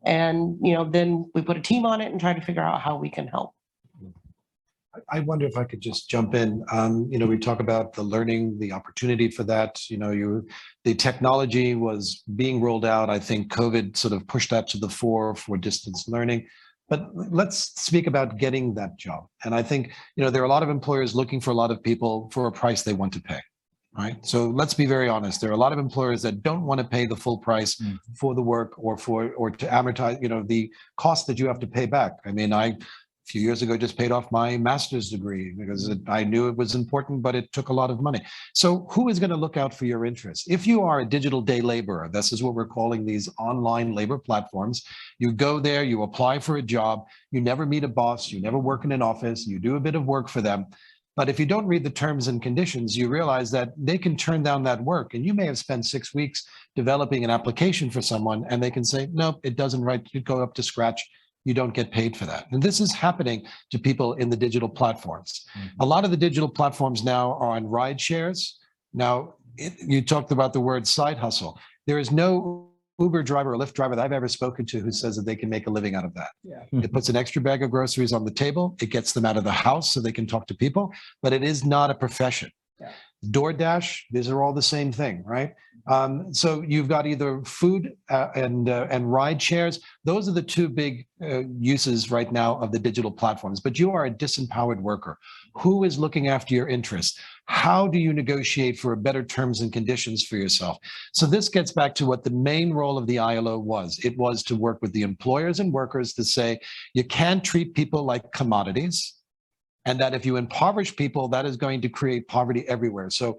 And, then we put a team on it and try to figure out how we can help. I wonder if I could just jump in. We talk about the learning, the opportunity for that. The technology was being rolled out. I think COVID sort of pushed that to the fore for distance learning. But let's speak about getting that job. And I think, there are a lot of employers looking for a lot of people for a price they want to pay. Right. So let's be very honest. There are a lot of employers that don't want to pay the full price for the work or to amortize, the cost that you have to pay back. I mean, a few years ago just paid off my master's degree because I knew it was important, but it took a lot of money. So who is going to look out for your interests? If you are a digital day laborer, this is what we're calling these online labor platforms. You go there, you apply for a job, you never meet a boss, you never work in an office, you do a bit of work for them. But if you don't read the terms and conditions, you realize that they can turn down that work. And you may have spent 6 weeks developing an application for someone and they can say, nope, it doesn't write, you go up to scratch. You don't get paid for that. And this is happening to people in the digital platforms. A lot of the digital platforms now are on ride shares. Now, you talked about the word side hustle. There is no Uber driver or Lyft driver that I've ever spoken to who says that they can make a living out of that. It puts an extra bag of groceries on the table. It gets them out of the house so they can talk to people, but it is not a profession. DoorDash, these are all the same thing, right? So you've got either food and ride shares. Those are the two big uses right now of the digital platforms, but you are a disempowered worker. Who is looking after your interests? How do you negotiate for better terms and conditions for yourself? So this gets back to what the main role of the ILO was. It was to work with the employers and workers to say, you can't treat people like commodities. And that if you impoverish people, that is going to create poverty everywhere. So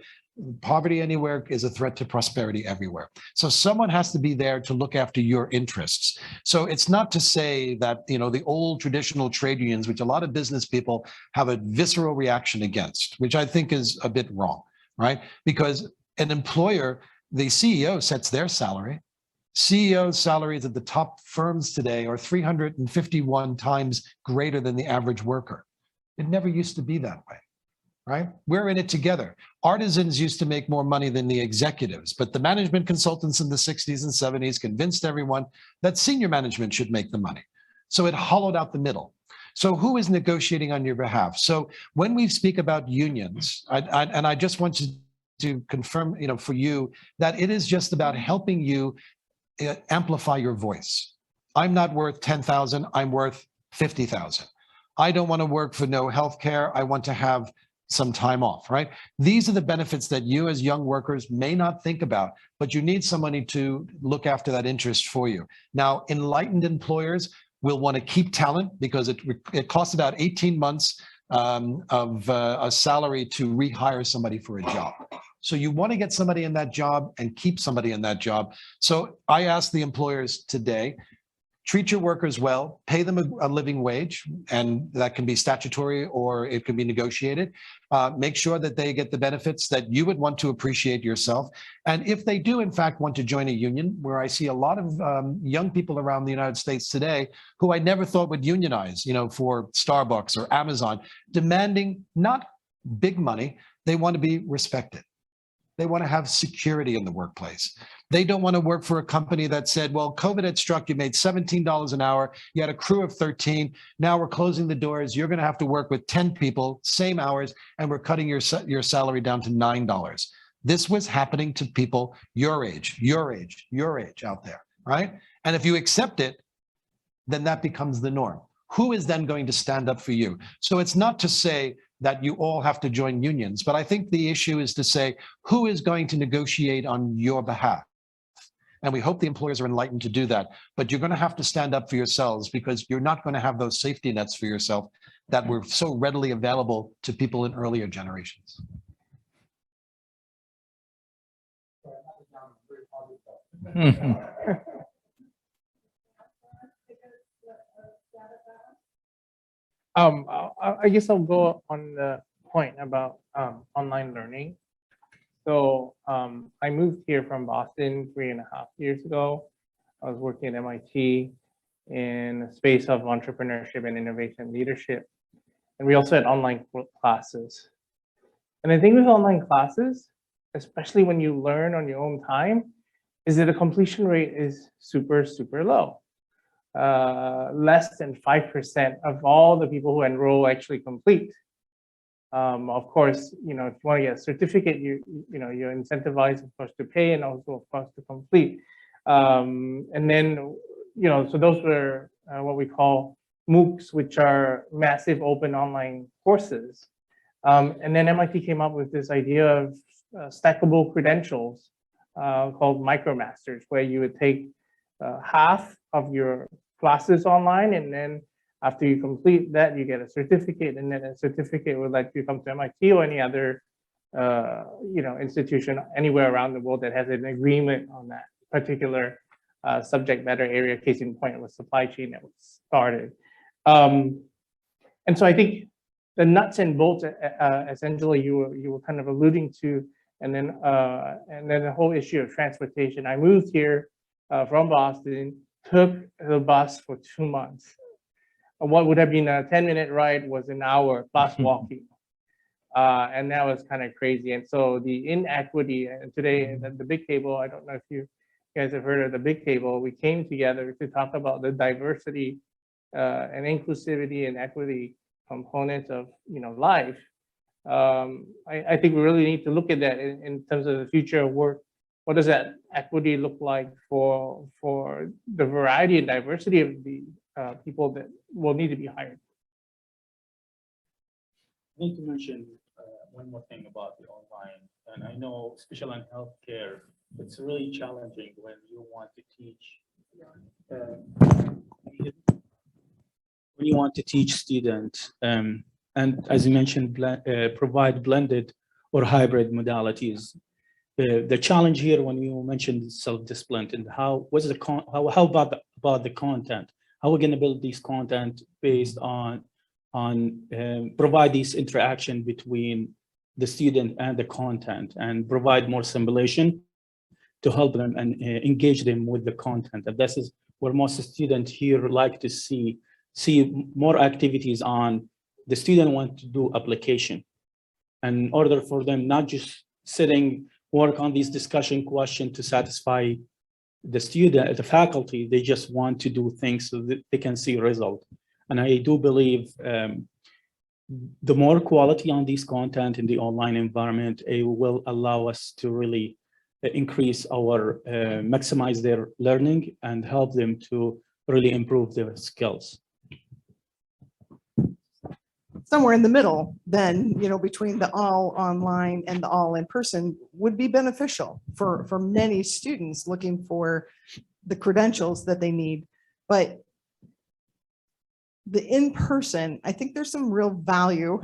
poverty anywhere is a threat to prosperity everywhere. So someone has to be there to look after your interests. So it's not to say that, the old traditional trade unions, which a lot of business people have a visceral reaction against, which I think is a bit wrong, right? Because an employer, the CEO sets their salary. CEO salaries at the top firms today are 351 times greater than the average worker. It never used to be that way, right? We're in it together. Artisans used to make more money than the executives, but the management consultants in the 60s and 70s convinced everyone that senior management should make the money. So it hollowed out the middle. So who is negotiating on your behalf? So when we speak about unions, I just want to confirm, for you that it is just about helping you amplify your voice. I'm not worth 10,000, I'm worth 50,000. I don't want to work for no health care. I want to have some time off, right? These are the benefits that you as young workers may not think about, but you need somebody to look after that interest for you. Now, enlightened employers will want to keep talent because it costs about 18 months of a salary to rehire somebody for a job. So you want to get somebody in that job and keep somebody in that job. So I ask the employers today, treat your workers well, pay them a living wage, and that can be statutory or it can be negotiated. Make sure that they get the benefits that you would want to appreciate yourself. And if they do, in fact, want to join a union, where I see a lot of young people around the United States today who I never thought would unionize, for Starbucks or Amazon, demanding not big money, they want to be respected. They want to have security in the workplace. They don't want to work for a company that said, well, COVID had struck, you made $17 an hour, you had a crew of 13, now we're closing the doors, you're going to have to work with 10 people, same hours, and we're cutting your salary down to $9. This was happening to people your age out there, right? And if you accept it, then that becomes the norm. Who is then going to stand up for you? So it's not to say that you all have to join unions, but I think the issue is to say, who is going to negotiate on your behalf? And we hope the employers are enlightened to do that, but you're going to have to stand up for yourselves because you're not going to have those safety nets for yourself that were so readily available to people in earlier generations. I guess I'll go on the point about online learning. So I moved here from Boston 3.5 years ago. I was working at MIT in the space of entrepreneurship and innovation leadership. And we also had online classes. And the thing with online classes, especially when you learn on your own time, is that the completion rate is super, super low. Less than 5% of all the people who enroll actually complete. Of course, if you want to get a certificate, you're incentivized, of course, to pay and also, of course, to complete. And then, so those were what we call MOOCs, which are massive open online courses. And then MIT came up with this idea of stackable credentials called MicroMasters, where you would take half of your classes online, and then after you complete that, you get a certificate, and then a certificate would let you come to MIT or any other institution anywhere around the world that has an agreement on that particular subject matter area. Case in point was supply chain that was started. And so I think the nuts and bolts, essentially, you were kind of alluding to, and then the whole issue of transportation. I moved here from Boston, took the bus for 2 months. What would have been a 10-minute ride was an hour plus walking. And that was kind of crazy. And so the inequity, and today at the big table, I don't know if you guys have heard of the big table, we came together to talk about the diversity and inclusivity and equity components of life. I think we really need to look at that in terms of the future of work. What does that equity look like for the variety and diversity of the people that will need to be hired? I need to mention one more thing about the online, and I know, especially in healthcare, it's really challenging when you want to teach. When you want to teach students, and as you mentioned, provide blended or hybrid modalities. The challenge here, when you mentioned self-discipline, and how about the content? How we're going to build these content based on provide these interaction between the student and the content, and provide more simulation to help them and engage them with the content. And this is where most students here like to see more activities on. The student want to do application, and in order for them not just sitting work on these discussion questions to satisfy the student, the faculty, they just want to do things so that they can see result. And I do believe the more quality on these content in the online environment, it will allow us to really increase our, maximize their learning and help them to really improve their skills. Somewhere in the middle, then, between the all online and the all in person would be beneficial for many students looking for the credentials that they need. But the in-person, I think there's some real value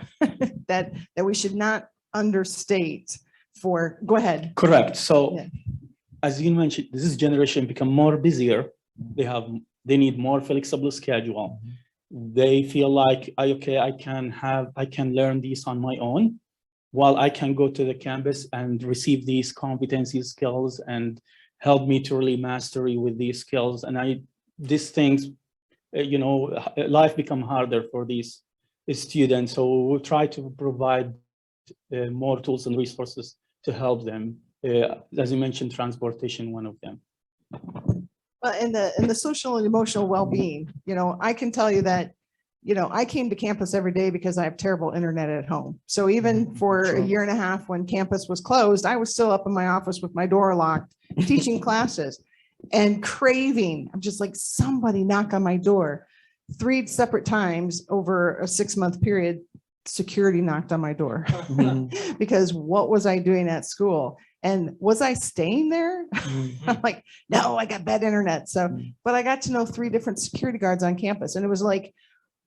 that we should not understate for. Go ahead. Correct. So Yeah. as you mentioned, this generation become more busier. They need more flexible schedule. They feel like, okay, I can learn these on my own, while I can go to the campus and receive these competency skills and help me to really mastery with these skills. And these things, life become harder for these students. So we'll try to provide more tools and resources to help them. As you mentioned, transportation, one of them. Well, in the social and emotional well-being, I can tell you that, I came to campus every day because I have terrible internet at home. So even for a year and a half when campus was closed, I was still up in my office with my door locked, teaching classes and craving. I'm just like, somebody knock on my door. 3 separate times over a 6-month period, security knocked on my door because what was I doing at school? And was I staying there? I'm like, no, I got bad internet. So, but I got to know 3 different security guards on campus. And it was like,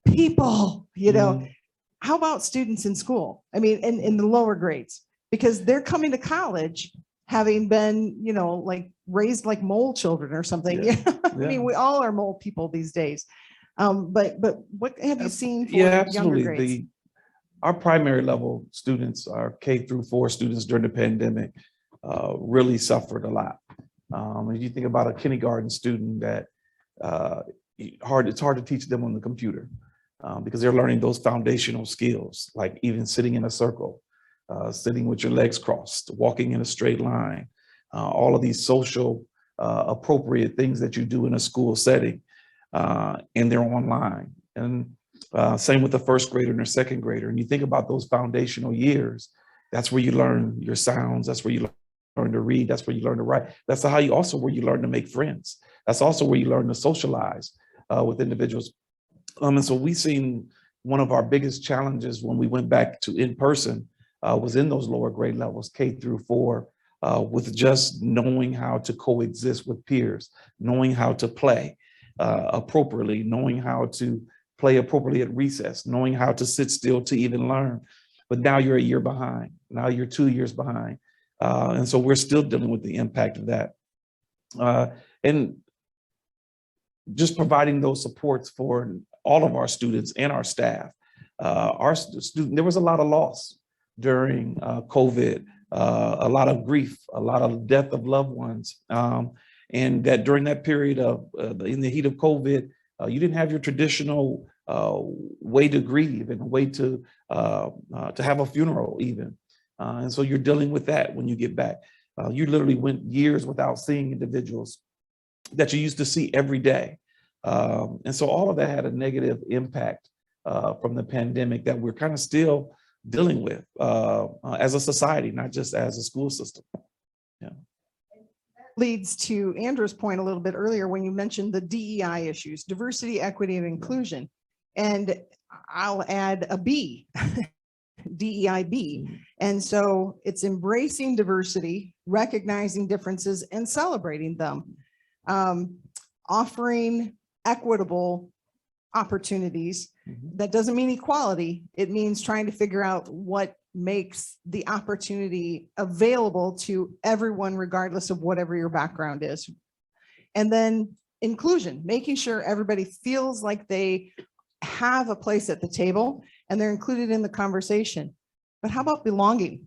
people, how about students in school? I mean, in the lower grades, because they're coming to college having been, like raised like mole children or something. Yeah. I mean, we all are mole people these days. But what have you seen for Yeah, younger grades? absolutely. Our primary level students, our K-4 students during the pandemic, really suffered a lot. If you think about a kindergarten student that it's hard to teach them on the computer. because they're learning those foundational skills, like even sitting in a circle, sitting with your legs crossed, walking in a straight line, all of these social appropriate things that you do in a school setting, and they're online. And same with the first grader and the second grader. And you think about those foundational years, that's where you learn your sounds, that's where you learn to read, that's where you learn to write. That's how you also where you learn to make friends. That's also where you learn to socialize with individuals. And so we've seen one of our biggest challenges when we went back to in-person was in those lower grade levels, K-4, with just knowing how to coexist with peers, knowing how to play appropriately, knowing how to play appropriately at recess, knowing how to sit still to even learn. But now you're a year behind. Now you're 2 years behind. And so we're still dealing with the impact of that. And just providing those supports for all of our students and our staff. There was a lot of loss during COVID, a lot of grief, a lot of death of loved ones. And that during that period of, in the heat of COVID, you didn't have your traditional way to grieve and way to have a funeral even. And so you're dealing with that when you get back. You literally went years without seeing individuals that you used to see every day. And so all of that had a negative impact from the pandemic that we're kind of still dealing with as a society, not just as a school system. Yeah. Leads to Andrew's point a little bit earlier when you mentioned the DEI issues, diversity, equity, and inclusion. And I'll add a B, DEIB. And so it's embracing diversity, recognizing differences, and celebrating them. Offering equitable opportunities. That doesn't mean equality. It means trying to figure out what makes the opportunity available to everyone, regardless of whatever your background is. And then inclusion, making sure everybody feels like they have a place at the table and they're included in the conversation. But how about belonging?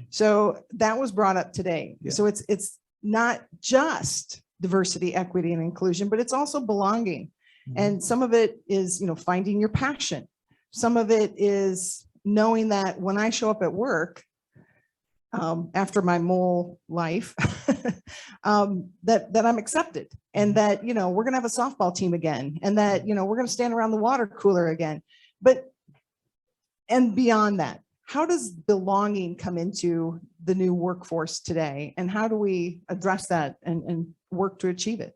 So that was brought up today. Yeah. So it's not just diversity, equity, and inclusion, but it's also belonging. And some of it is, finding your passion. Some of it is knowing that when I show up at work, after my mole life, that I'm accepted, and that, we're going to have a softball team again, and that, we're going to stand around the water cooler again. And beyond that, how does belonging come into the new workforce today? And how do we address that and work to achieve it?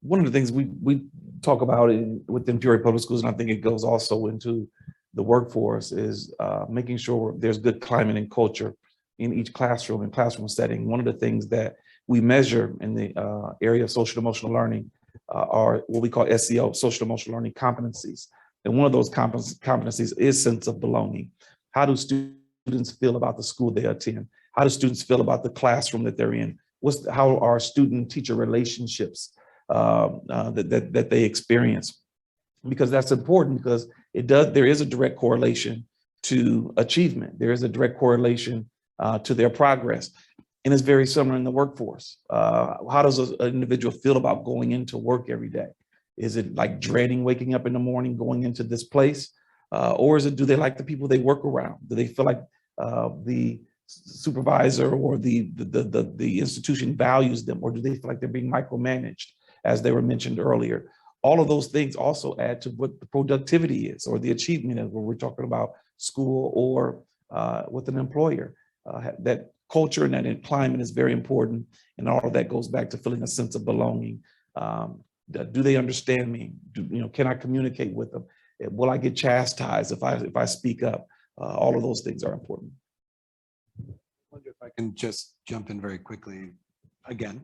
One of the things we talk about within Peoria Public Schools, and I think it goes also into the workforce, is making sure there's good climate and culture in each classroom and classroom setting. One of the things that we measure in the area of social emotional learning are what we call SEO, social emotional learning competencies. And one of those competencies is sense of belonging. How do students feel about the school they attend? How do students feel about the classroom that they're in? How are student-teacher relationships that they experience? Because that's important, because there is a direct correlation to achievement. There is a direct correlation to their progress. And it's very similar in the workforce. How does an individual feel about going into work every day? Is it like dreading waking up in the morning, going into this place? Or do they like the people they work around? Do they feel like the supervisor or the institution values them? Or do they feel like they're being micromanaged, as they were mentioned earlier? All of those things also add to what the productivity is, or the achievement is, when we're talking about school or with an employer. That culture and that climate is very important. And all of that goes back to feeling a sense of belonging. Do they understand me? Can I communicate with them? Will I get chastised if I speak up? All of those things are important. I wonder if I can just jump in very quickly again,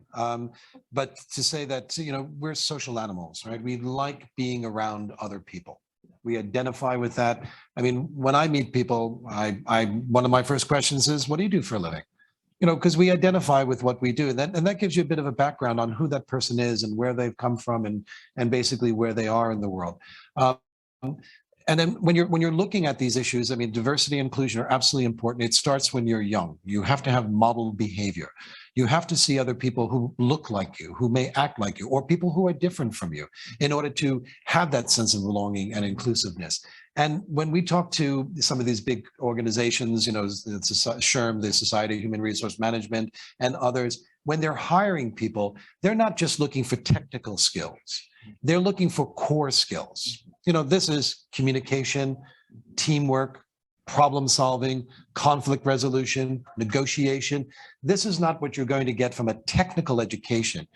but to say that, we're social animals, right? We like being around other people. We identify with that. I mean, when I meet people, one of my first questions is, what do you do for a living? Because we identify with what we do. And that gives you a bit of a background on who that person is and where they've come from, and basically where they are in the world. And then when you're looking at these issues, I mean, diversity and inclusion are absolutely important. It starts when you're young. You have to have model behavior. You have to see other people who look like you, who may act like you, or people who are different from you in order to have that sense of belonging and inclusiveness. And when we talk to some of these big organizations, it's SHRM, the Society of Human Resource Management, and others, when they're hiring people, they're not just looking for technical skills. They're looking for core skills. This is communication, teamwork, problem solving, conflict resolution, negotiation. This is not what you're going to get from a technical education.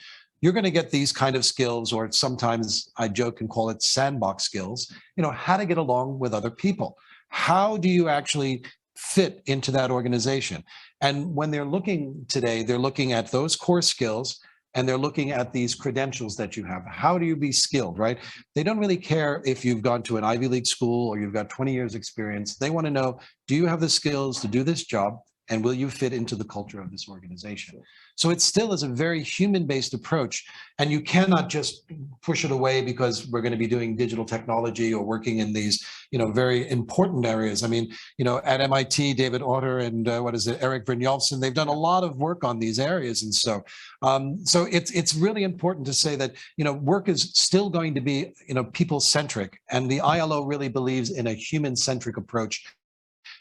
You're going to get these kind of skills, or sometimes I joke and call it sandbox skills, how to get along with other people. How do you actually fit into that organization? And when they're looking today, they're looking at those core skills, and they're looking at these credentials that you have. How do you be skilled, right? They don't really care if you've gone to an Ivy League school or you've got 20 years experience. They want to know, do you have the skills to do this job? And will you fit into the culture of this organization? So it still is a very human-based approach, and you cannot just push it away because we're going to be doing digital technology or working in these, very important areas. I mean, at MIT, David Autor and Eric Brynjolfsson, they've done a lot of work on these areas, and so it's really important to say that work is still going to be people-centric, and the ILO really believes in a human-centric approach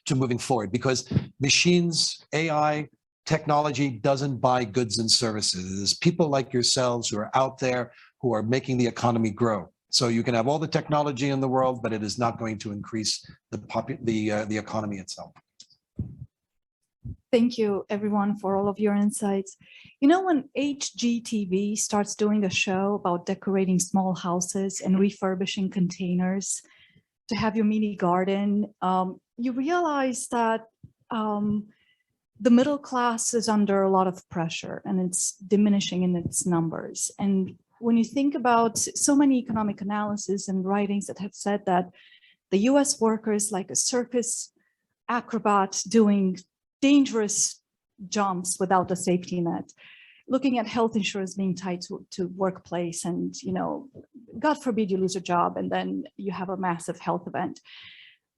to moving forward, because machines, AI, technology doesn't buy goods and services. It's people like yourselves who are out there who are making the economy grow. So you can have all the technology in the world, but it is not going to increase the economy itself. Thank you, everyone, for all of your insights. When HGTV starts doing a show about decorating small houses and refurbishing containers to have your mini garden, you realize that the middle class is under a lot of pressure, and it's diminishing in its numbers. And when you think about so many economic analysis and writings that have said that the US worker is like a circus acrobat doing dangerous jumps without a safety net, looking at health insurance being tied to workplace, and God forbid you lose a job and then you have a massive health event.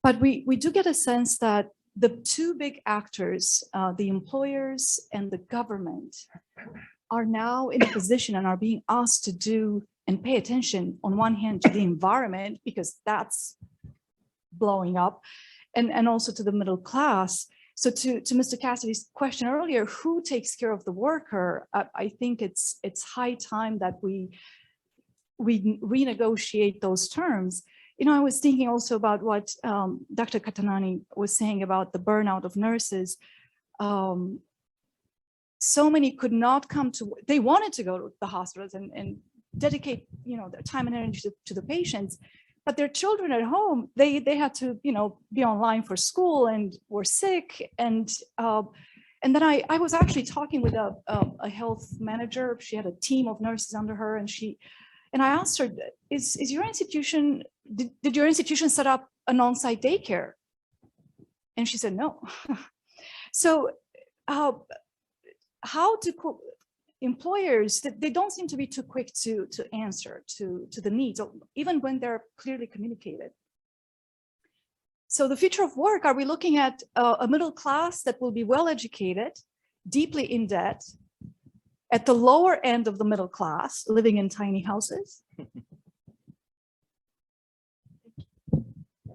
But we do get a sense that the two big actors, the employers and the government, are now in a position and are being asked to do and pay attention, on one hand, to the environment, because that's blowing up, and also to the middle class. So to Mr. Cassidy's question earlier, who takes care of the worker? I think it's high time that we renegotiate those terms. I was thinking also about what Dr. Katanani was saying about the burnout of nurses. So many could not come to, they wanted to go to the hospitals and dedicate their time and energy to the patients, but their children at home, they had to be online for school and were sick. And then I was actually talking with a health manager. She had a team of nurses under her, and I asked her, is your institution, did your institution set up an on-site daycare? And she said, no. So how do employers, they don't seem to be too quick to answer to the needs, even when they're clearly communicated. So the future of work, are we looking at a middle class that will be well-educated, deeply in debt, at the lower end of the middle class, living in tiny houses?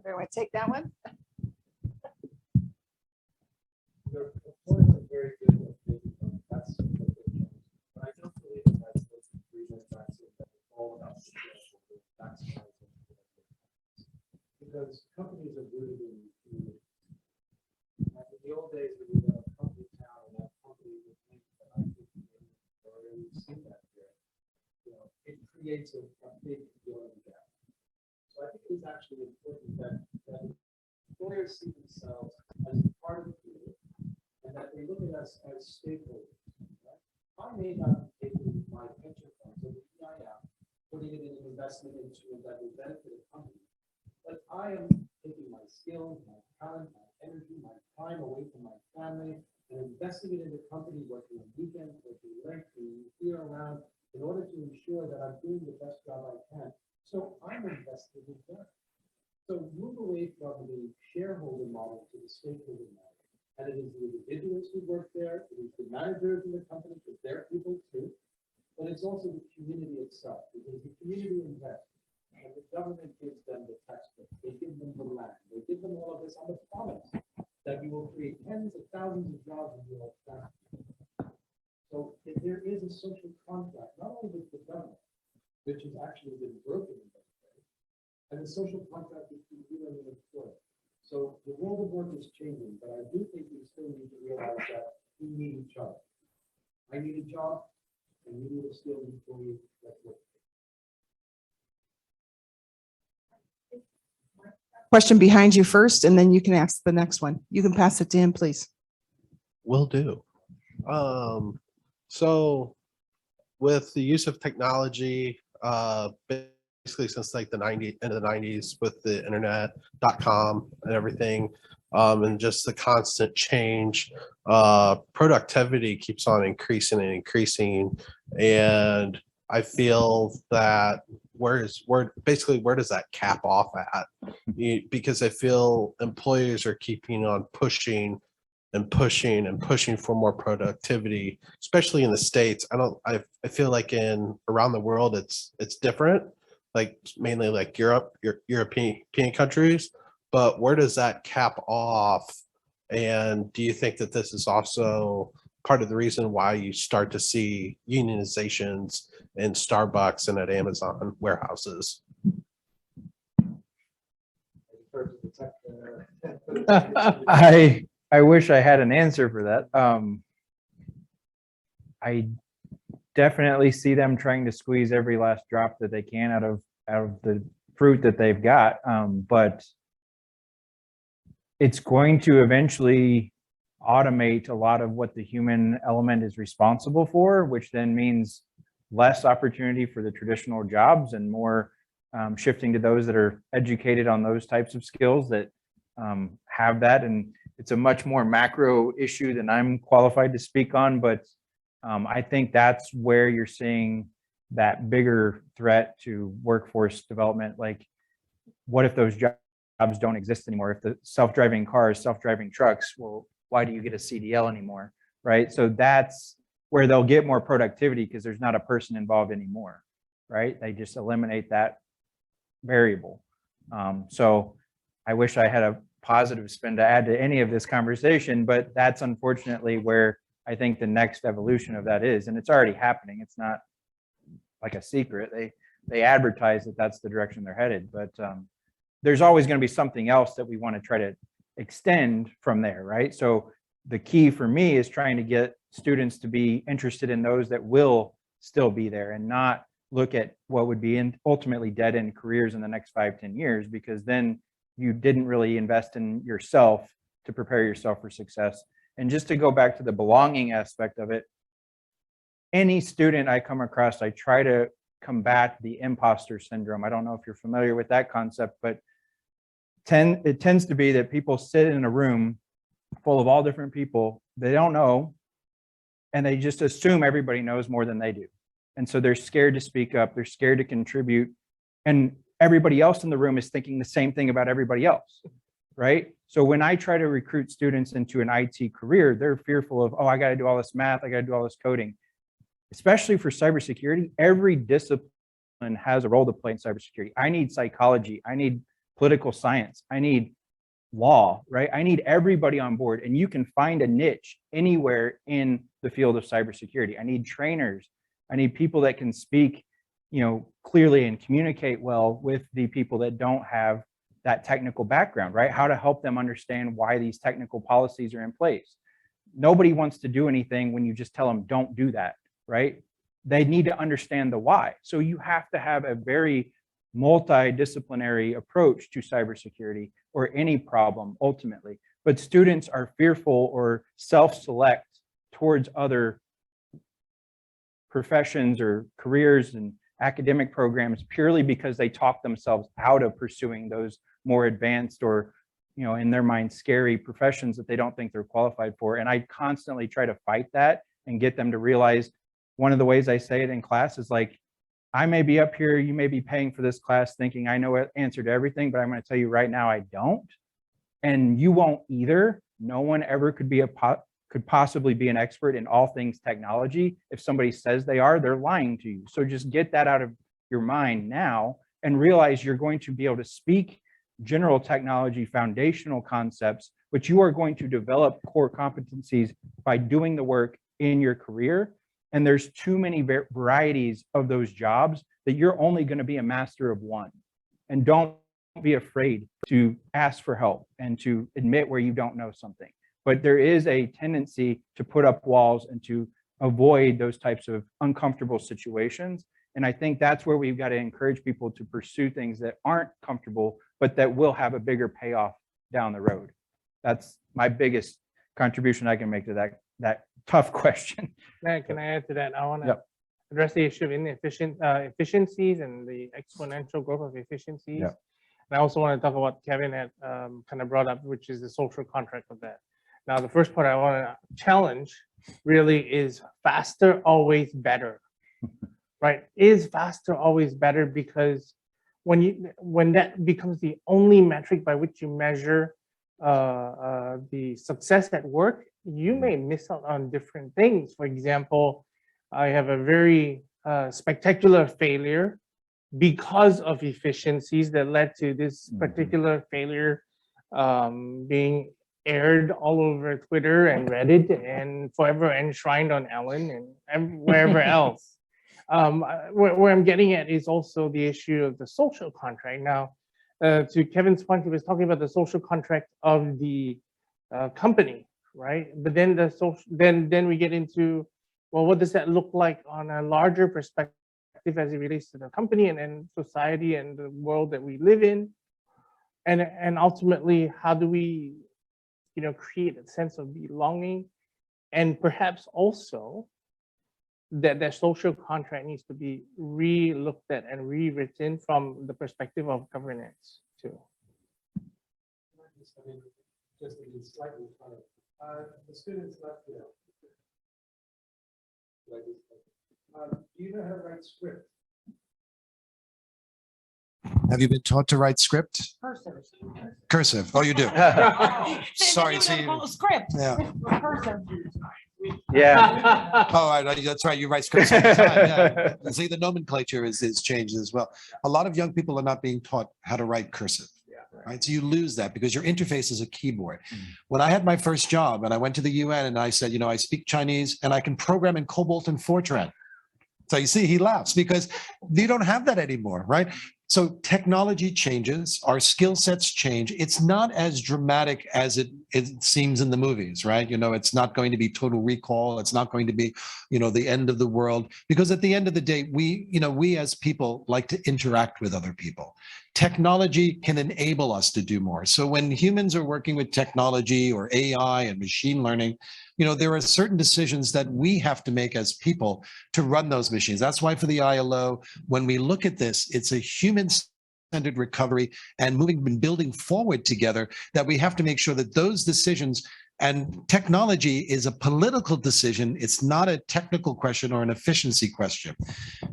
Everyone take that one. Your point is very good. That's but I don't believe that's what's the reason that it's all about because companies are rooted in community. Like in the old days, when you were a company town and that company would think that I think we've seen that here. It creates a big feeling gap. So I think it is actually important that employers see themselves as part of the community and that they look at us as stakeholders. Right? I may not be taking my pension funds or the EIF, putting it in an investment into that will benefit a company, but I am taking my skills, my talent, my energy, my time away from my family and investing it in the company, working on weekends, working late, being here around in order to ensure that I'm doing the best job I can. So I'm invested in them. So move away from the shareholder model to the stakeholder model. And it is the individuals who work there, it is the managers in the company, because they're people too. But it's also the community itself, because the community invests. And the government gives them the textbook, they give them the land, they give them all of this on the promise that you will create tens of thousands of jobs in your town. So if there is a social contract, not only with the government, which has actually been broken in that way, and the social contract between you and the employer. So the world of work is changing, but I do think we still need to realize that we need each other. I need a job, and you need a skilled employee that's working. Question behind you first, and then you can ask the next one. You can pass it to him, please. Will do. So with the use of technology, basically since like the end of the 90s with the internet, .com and everything, and just the constant change, productivity keeps on increasing and increasing. And I feel that where does that cap off at? Because I feel employers are keeping on pushing and pushing and pushing for more productivity, especially in the States. I feel like around the world it's different, like mainly like European countries. But where does that cap off? And do you think that this is also part of the reason why you start to see unionizations in Starbucks and at Amazon warehouses? I wish I had an answer for that. I definitely see them trying to squeeze every last drop that they can out of the fruit that they've got. But it's going to eventually automate a lot of what the human element is responsible for, which then means less opportunity for the traditional jobs and more shifting to those that are educated on those types of skills that have that. And it's a much more macro issue than I'm qualified to speak on, but I think that's where you're seeing that bigger threat to workforce development. Like, what if those jobs don't exist anymore? If the self-driving cars, self-driving trucks, well, why do you get a CDL anymore, right? So that's where they'll get more productivity, because there's not a person involved anymore, right? They just eliminate that variable. So I wish I had a positive spin to add to any of this conversation, but that's unfortunately where I think the next evolution of that is, and it's already happening. It's not like a secret. They advertise that that's the direction they're headed, but there's always going to be something else that we want to try to extend from there, right? So the key for me is trying to get students to be interested in those that will still be there, and not look at what would be ultimately dead-end careers in the next 5-10 years, because then you didn't really invest in yourself to prepare yourself for success. And just to go back to the belonging aspect of it, any student I come across, I try to combat the imposter syndrome. I don't know if you're familiar with that concept, but it tends to be that people sit in a room full of all different people they don't know, and they just assume everybody knows more than they do. And so they're scared to speak up, they're scared to contribute, and everybody else in the room is thinking the same thing about everybody else, right? So when I try to recruit students into an IT career, they're fearful of, oh, I got to do all this math, I got to do all this coding. Especially for cybersecurity, every discipline has a role to play in cybersecurity. I need psychology, I need political science, I need law, right? I need everybody on board, and you can find a niche anywhere in the field of cybersecurity. I need trainers, I need people that can speak, clearly and communicate well with the people that don't have that technical background, right? How to help them understand why these technical policies are in place. Nobody wants to do anything when you just tell them don't do that, right? They need to understand the why. So you have to have a very multidisciplinary approach to cybersecurity or any problem ultimately. But students are fearful or self-select towards other professions or careers and academic programs purely because they talk themselves out of pursuing those more advanced or, in their mind, scary professions that they don't think they're qualified for. And I constantly try to fight that and get them to realize, one of the ways I say it in class is like, I may be up here, you may be paying for this class thinking I know an answer to everything, but I'm going to tell you right now, I don't. And you won't either. No one ever could possibly be an expert in all things technology. If somebody says they are, they're lying to you. So just get that out of your mind now and realize you're going to be able to speak general technology, foundational concepts, but you are going to develop core competencies by doing the work in your career. And there's too many varieties of those jobs that you're only going to be a master of one. And don't be afraid to ask for help and to admit where you don't know something. But there is a tendency to put up walls and to avoid those types of uncomfortable situations. And I think that's where we've got to encourage people to pursue things that aren't comfortable, but that will have a bigger payoff down the road. That's my biggest contribution I can make to that tough question. Can I add to that? I want to Yep. address the issue of efficiencies and the exponential growth of efficiencies. Yep. And I also want to talk about what Kevin had kind of brought up, which is the social contract of that. Now, the first part I want to challenge really is faster always better, right? Is faster always better? Because when that becomes the only metric by which you measure the success at work, you may miss out on different things. For example, I have a very spectacular failure because of efficiencies that led to this particular failure being aired all over Twitter and Reddit and forever enshrined on Ellen and wherever else. Where I'm getting at is also the issue of the social contract. Now, to Kevin's point, he was talking about the social contract of the company, right? But then then we get into, well, what does that look like on a larger perspective as it relates to the company and then society and the world that we live in? And ultimately, how do we, create a sense of belonging? And perhaps also that social contract needs to be re-looked at and rewritten from the perspective of governance too. Just to be slightly funny, the students left here. Do you know how to write script? Have you been taught to write script? Cursive. Oh, you do. Sorry, see. Script. Yeah. Yeah. Oh, right, that's right. You write scripts all the time. Yeah. See, the nomenclature is changed as well. A lot of young people are not being taught how to write cursive. Right. So you lose that because your interface is a keyboard. When I had my first job and I went to the UN and I said, I speak Chinese and I can program in Cobalt and Fortran. So you see, he laughs because you don't have that anymore, right? So technology changes, our skill sets change. It's not as dramatic as it seems in the movies, right? It's not going to be Total Recall. It's not going to be, the end of the world, because at the end of the day, we as people like to interact with other people. Technology can enable us to do more. So when humans are working with technology or AI and machine learning, there are certain decisions that we have to make as people to run those machines. That's why for the ILO, when we look at this, it's a human-centered recovery and moving and building forward together, that we have to make sure that those decisions, and technology is a political decision. It's not a technical question or an efficiency question.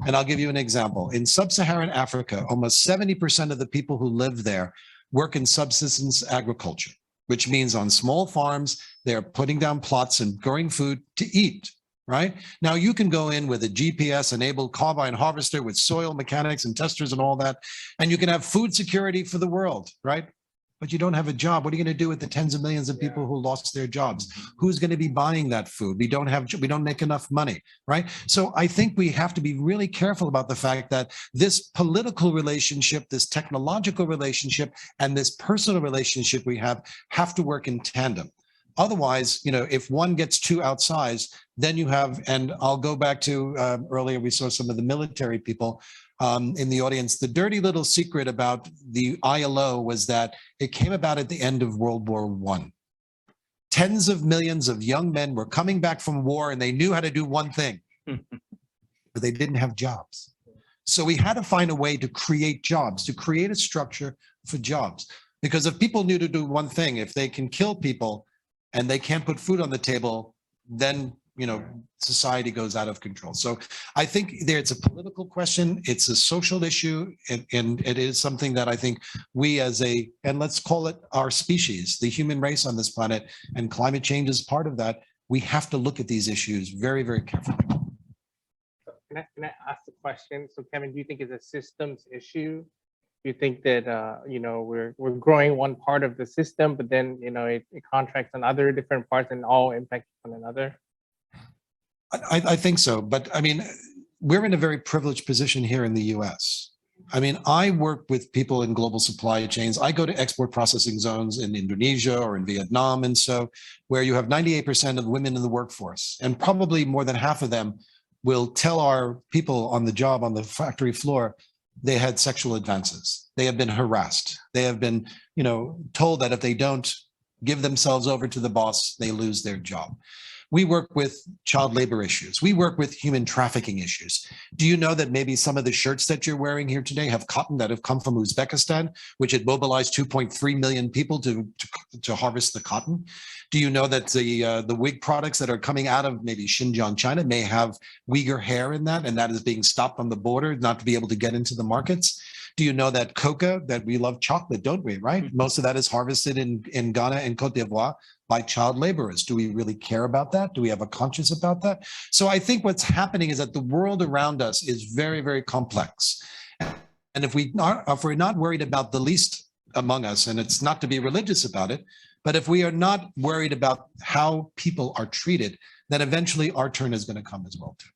And I'll give you an example. In sub-Saharan Africa, almost 70% of the people who live there work in subsistence agriculture, which means on small farms, they're putting down plots and growing food to eat, right? Now you can go in with a GPS-enabled combine harvester with soil mechanics and testers and all that, and you can have food security for the world, right? But you don't have a job. What are you going to do with the tens of millions of people who lost their jobs? Who's going to be buying that food? We don't make enough money, right? So I think we have to be really careful about the fact that this political relationship, this technological relationship, and this personal relationship we have to work in tandem. Otherwise, if one gets too outsized, then you have, and I'll go back to earlier, we saw some of the military people in the audience. The dirty little secret about the ILO was that it came about at the end of World War I. Tens of millions of young men were coming back from war and they knew how to do one thing, but they didn't have jobs. So we had to find a way to create jobs, to create a structure for jobs. Because if people knew to do one thing, if they can kill people and they can't put food on the table, then society goes out of control. So I think it's a political question, it's a social issue, and it is something that I think we and let's call it our species, the human race on this planet, and climate change is part of that. We have to look at these issues very, very carefully. Can I ask the question? So Kevin, do you think it's a systems issue? Do you think that, we're growing one part of the system, but then, it contracts on other different parts and all impact one another? I think so, but I mean, we're in a very privileged position here in the US. I mean, I work with people in global supply chains. I go to export processing zones in Indonesia or in Vietnam. And so where you have 98% of women in the workforce, and probably more than half of them will tell our people on the job, on the factory floor, they had sexual advances. They have been harassed. They have been, told that if they don't give themselves over to the boss, they lose their job. We work with child labor issues. We work with human trafficking issues. Do you know that maybe some of the shirts that you're wearing here today have cotton that have come from Uzbekistan, which had mobilized 2.3 million people to harvest the cotton? Do you know that the wig products that are coming out of maybe Xinjiang, China may have Uyghur hair in that, and that is being stopped on the border, not to be able to get into the markets? Do you know that coca, that we love chocolate, don't we, right? Most of that is harvested in Ghana and Cote d'Ivoire by child laborers. Do we really care about that? Do we have a conscience about that? So I think what's happening is that the world around us is very, very complex. And if we're not worried about the least among us, and it's not to be religious about it, but if we are not worried about how people are treated, then eventually our turn is going to come as well too.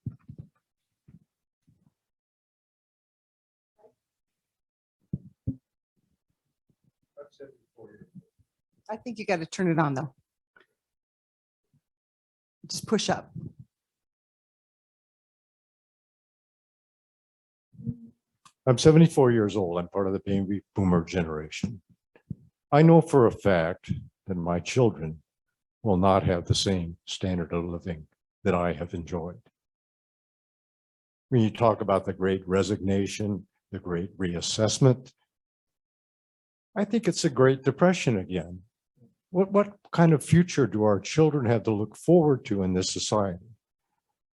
I think you got to turn it on though. Just push up. I'm 74 years old. I'm part of the baby boomer generation. I know for a fact that my children will not have the same standard of living that I have enjoyed. When you talk about the great resignation, the great reassessment, I think it's a Great Depression again. What kind of future do our children have to look forward to in this society?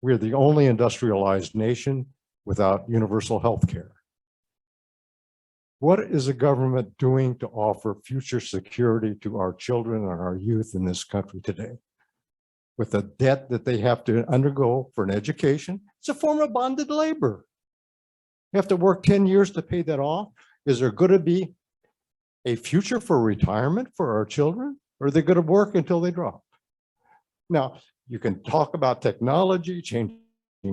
We're the only industrialized nation without universal health care. What is the government doing to offer future security to our children and our youth in this country today? With the debt that they have to undergo for an education, it's a form of bonded labor. You have to work 10 years to pay that off. Is there going to be a future for retirement for our children? Or are they going to work until they drop? Now, you can talk about technology, changing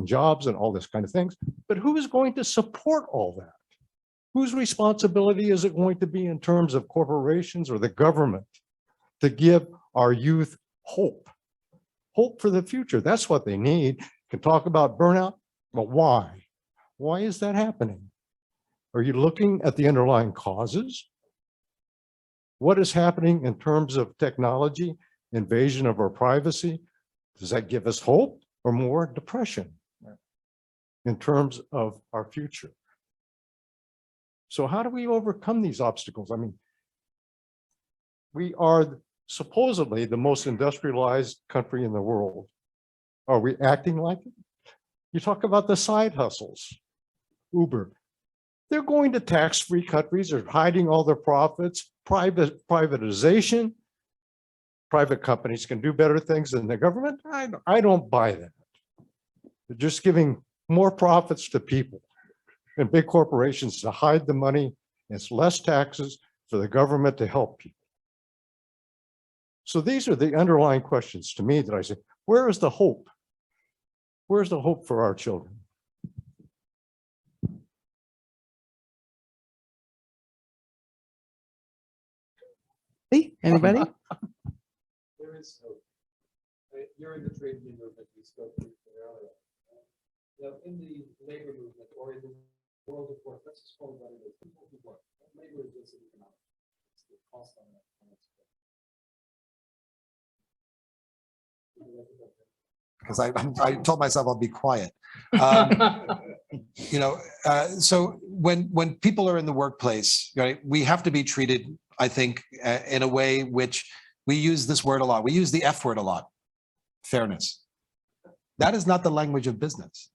jobs and all this kind of things, but who is going to support all that? Whose responsibility is it going to be in terms of corporations or the government to give our youth hope? Hope for the future. That's what they need. You can talk about burnout, but why? Why is that happening? Are you looking at the underlying causes? What is happening in terms of technology, invasion of our privacy? Does that give us hope or more depression in terms of our future? So how do we overcome these obstacles? I mean, we are supposedly the most industrialized country in the world. Are we acting like it? You talk about the side hustles, Uber. They're going to tax-free countries, they're hiding all their profits, privatization. Private companies can do better things than the government. I don't buy that. They're just giving more profits to people and big corporations to hide the money. It's less taxes for the government to help people. So these are the underlying questions to me that I say, where is the hope? Where's the hope for our children? Anybody? There is hope. You're in the trade union movement we spoke to earlier. In the labor movement or in the world of work, let's just call it what it is. People who work. Labor is just an economic. It's the cost on that. Because I told myself I'll be quiet. So when people are in the workplace, right, we have to be treated, I think, in a way which we use this word a lot. We use the F word a lot, fairness. That is not the language of business.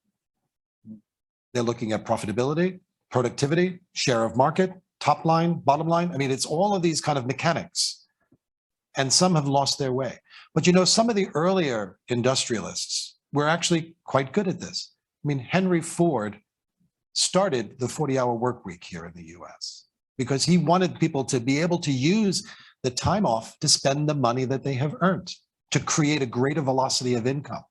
They're looking at profitability, productivity, share of market, top line, bottom line. I mean, it's all of these kind of mechanics. And some have lost their way. But you know, some of the earlier industrialists were actually quite good at this. I mean, Henry Ford started the 40-hour work week here in the US because he wanted people to be able to use the time off to spend the money that they have earned, to create a greater velocity of income.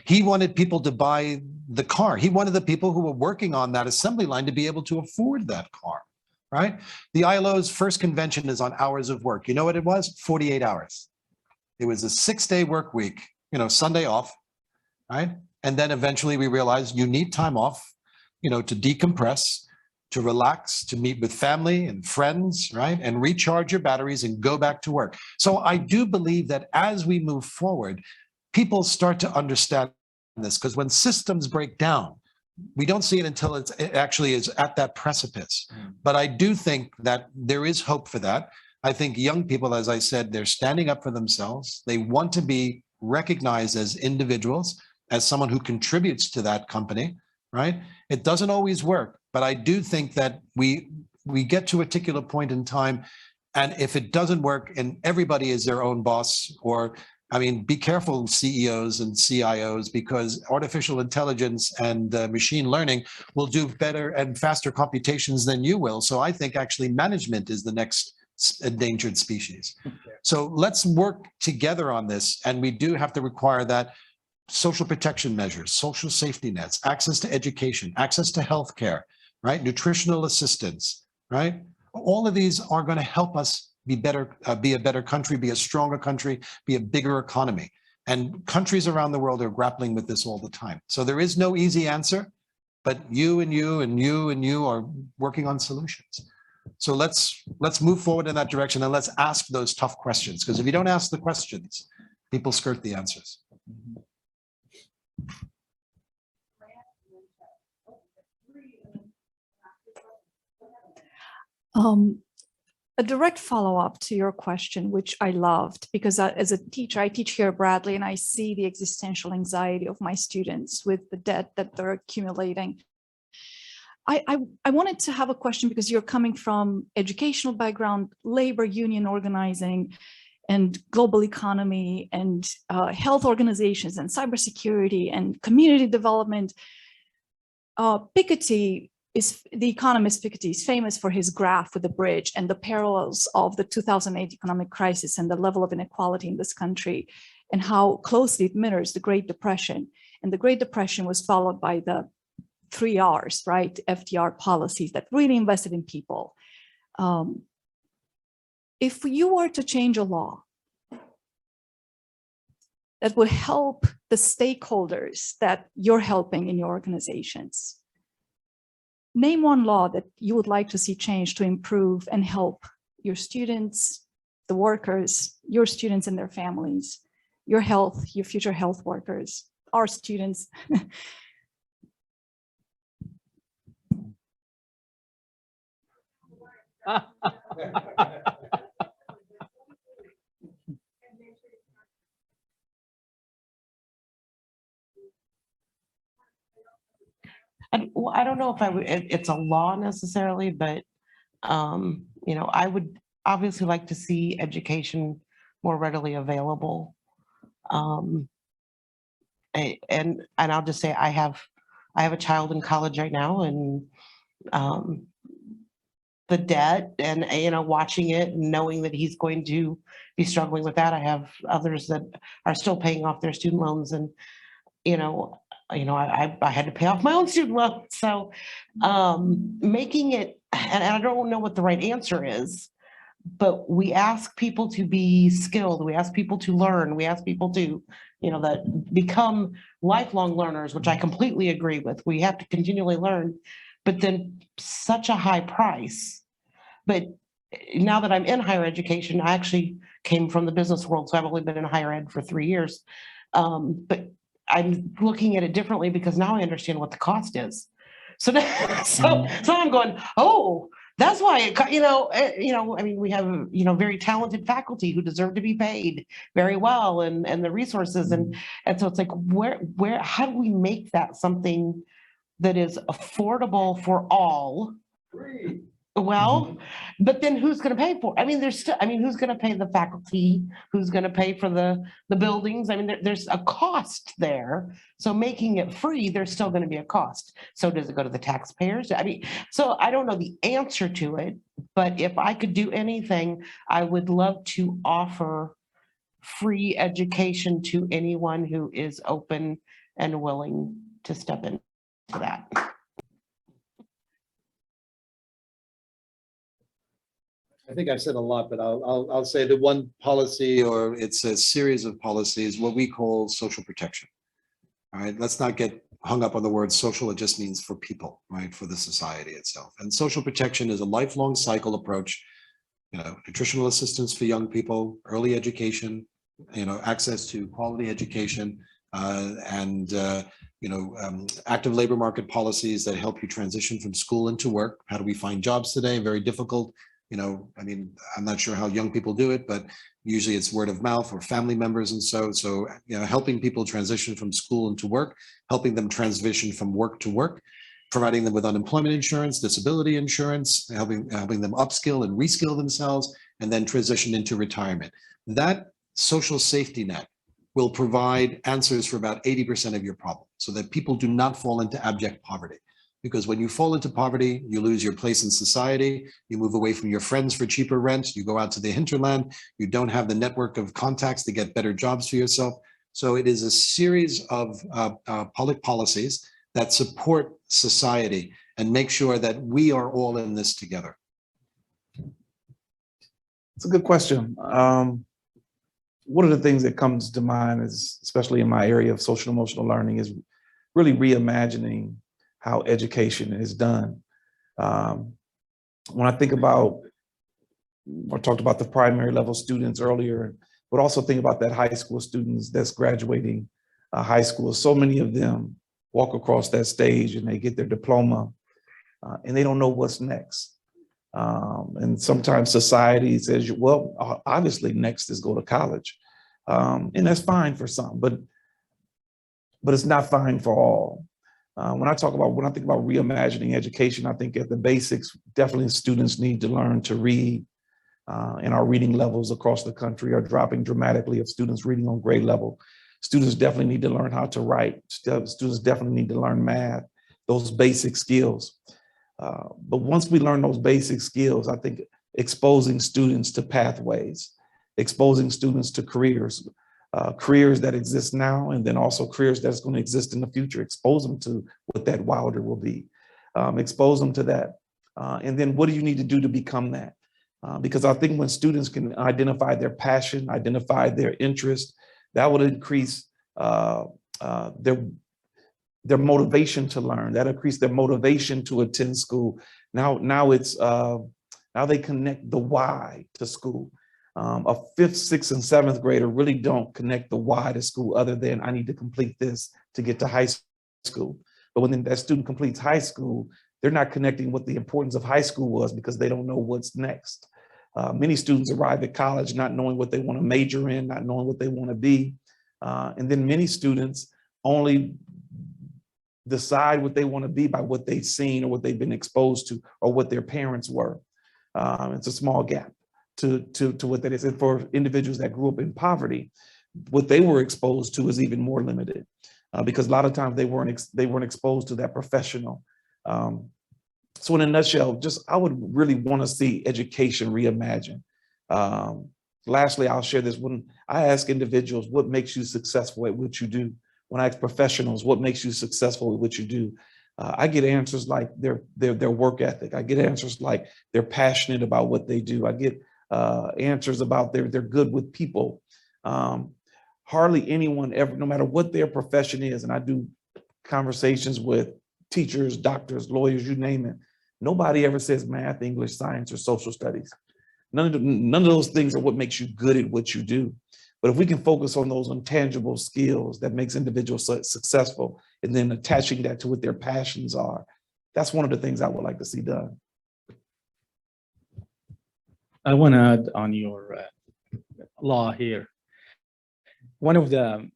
He wanted people to buy the car. He wanted the people who were working on that assembly line to be able to afford that car, right? The ILO's first convention is on hours of work. You know what it was? 48 hours. It was a 6-day work week, you know, Sunday off, right? And then eventually we realized you need time off, you know, to decompress, to relax, to meet with family and friends, right? And recharge your batteries and go back to work. So I do believe that as we move forward, people start to understand this, because when systems break down, we don't see it until it actually is at that precipice. But I do think that there is hope for that. I think young people, as I said, they're standing up for themselves. They want to be recognized as individuals, as someone who contributes to that company, right? It doesn't always work, but I do think that we get to a particular point in time, and if it doesn't work and everybody is their own boss, or I mean, be careful, CEOs and CIOs, because artificial intelligence and machine learning will do better and faster computations than you will. So I think actually management is the next endangered species. So let's work together on this. And we do have to require that social protection measures, social safety nets, access to education, access to healthcare, right? Nutritional assistance, right? All of these are going to help us be better, be a better country, be a stronger country, be a bigger economy. And countries around the world are grappling with this all the time. So there is no easy answer, but you and you and you and you are working on solutions. So let's move forward in that direction, and let's ask those tough questions, because if you don't ask the questions, people skirt the answers. A direct follow-up to your question, which I loved, because as a teacher, I teach here at Bradley, and I see the existential anxiety of my students with the debt that they're accumulating. I wanted to have a question, because you're coming from educational background, labor union organizing, and global economy, and health organizations, and cybersecurity, and community development. Piketty, the economist Piketty, is famous for his graph with the bridge and the parallels of the 2008 economic crisis and the level of inequality in this country, and how closely it mirrors the Great Depression. And the Great Depression was followed by the 3 Rs, right? FDR policies that really invested in people. If you were to change a law that would help the stakeholders that you're helping in your organizations, name one law that you would like to see changed to improve and help your students, the workers, your students and their families, your health, your future health workers, our students. And well, I don't know if it's a law necessarily, but you know, I would obviously like to see education more readily available. And I'll just say I have a child in college right now, and the debt and, you know, watching it and knowing that he's going to be struggling with that. I have others that are still paying off their student loans, and I had to pay off my own student loan. So making it, and I don't know what the right answer is, but we ask people to be skilled. We ask people to learn. We ask people to, that become lifelong learners, which I completely agree with. We have to continually learn, but then such a high price. But now that I'm in higher education, I actually came from the business world, so I've only been in higher ed for 3 years. But I'm looking at it differently because now I understand what the cost is. So I'm going, oh, That's why, I mean, we have, very talented faculty who deserve to be paid very well and the resources. And so it's like, how do we make that something that is affordable for all? Well, but then who's going to pay for it? I mean, who's going to pay the faculty? Who's going to pay for the buildings? I mean, there's a cost there. So making it free, there's still going to be a cost. So does it go to the taxpayers? I mean, so I don't know the answer to it, but if I could do anything, I would love to offer free education to anyone who is open and willing to step into that. I think I've said a lot, but I'll say the one policy, or it's a series of policies, what we call social protection. All right, let's not get hung up on the word social. It just means for people, right? For the society itself. And social protection is a lifelong cycle approach. Nutritional assistance for young people, early education, access to quality education, and active labor market policies that help you transition from school into work. How do we find jobs today? Very difficult. I mean, I'm not sure how young people do it, but usually it's word of mouth or family members. And so helping people transition from school into work, helping them transition from work to work, providing them with unemployment insurance, disability insurance, helping them upskill and reskill themselves, and then transition into retirement. That social safety net will provide answers for about 80% of your problem, so that people do not fall into abject poverty. Because when you fall into poverty, you lose your place in society, you move away from your friends for cheaper rent, you go out to the hinterland, you don't have the network of contacts to get better jobs for yourself. So it is a series of public policies that support society and make sure that we are all in this together. It's a good question. One of the things that comes to mind is, especially in my area of social emotional learning, is really reimagining how education is done. When I think about, I talked about the primary level students earlier, but also think about that high school students that's graduating high school. So many of them walk across that stage and they get their diploma and they don't know what's next. And sometimes society says, well, obviously next is go to college. And that's fine for some, but it's not fine for all. When I think about reimagining education, I think at the basics, definitely students need to learn to read, and our reading levels across the country are dropping dramatically of students reading on grade level. Students definitely need to learn how to write. Students definitely need to learn math, those basic skills. But once we learn those basic skills, I think exposing students to pathways, exposing students to careers that exist now, and then also careers that's going to exist in the future. Expose them to what that wilder will be. Expose them to that. And then what do you need to do to become that? Because I think when students can identify their passion, identify their interest, that would increase their motivation to learn. That increase their motivation to attend school. Now they connect the why to school. A 5th, 6th, and 7th grader really don't connect the why to school other than I need to complete this to get to high school. But when that student completes high school, they're not connecting what the importance of high school was because they don't know what's next. Many students arrive at college not knowing what they want to major in, not knowing what they want to be. And then many students only decide what they want to be by what they've seen or what they've been exposed to or what their parents were. It's a small gap to what that is. And for individuals that grew up in poverty, what they were exposed to is even more limited because a lot of times they weren't exposed to that professional. So in a nutshell, I would really want to see education reimagined. Lastly, I'll share this. When I ask individuals, what makes you successful at what you do? When I ask professionals, what makes you successful at what you do? I get answers like their work ethic. I get answers like they're passionate about what they do. I get answers about they're good with people. Hardly anyone ever, no matter what their profession is, and I do conversations with teachers, doctors, lawyers, you name it. Nobody ever says math, English, science, or social studies. None of those things are what makes you good at what you do. But if we can focus on those intangible skills that makes individuals successful, and then attaching that to what their passions are, that's one of the things I would like to see done. I want to add on your law here. One of the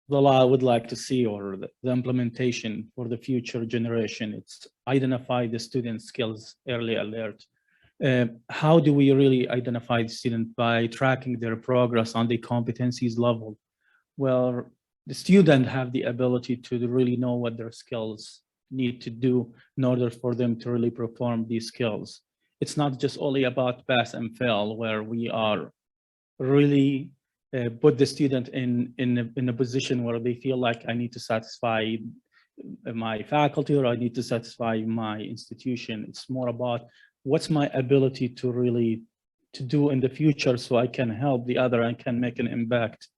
law I would like to see, or the implementation for the future generation, it's identify the student skills early alert. How do we really identify the student? By tracking their progress on the competencies level. Well, the student have the ability to really know what their skills need to do in order for them to really perform these skills. It's not just only about pass and fail, where we are really put the student in a position where they feel like I need to satisfy my faculty or I need to satisfy my institution. It's more about what's my ability to really to do in the future so I can help the other and can make an impact.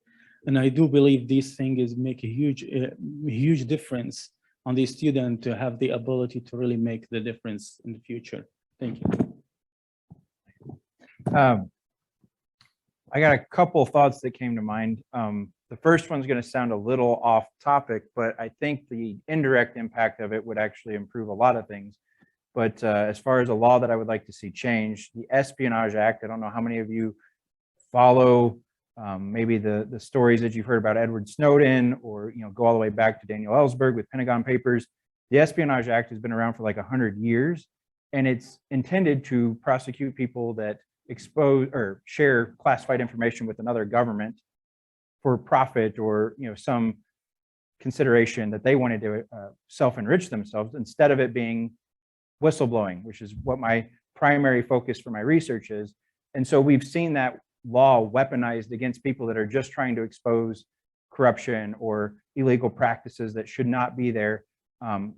And I do believe these things make a huge difference on the student to have the ability to really make the difference in the future. Thank you. I got a couple thoughts that came to mind. The first one's going to sound a little off topic, but I think the indirect impact of it would actually improve a lot of things. But as far as a law that I would like to see changed, the Espionage Act, I don't know how many of you follow maybe the stories that you've heard about Edward Snowden, or go all the way back to Daniel Ellsberg with Pentagon Papers. The Espionage Act has been around for like 100 years, and it's intended to prosecute people that expose or share classified information with another government for profit or some consideration that they wanted to self-enrich themselves, instead of it being whistleblowing, which is what my primary focus for my research is. And so we've seen that law weaponized against people that are just trying to expose corruption or illegal practices that should not be there.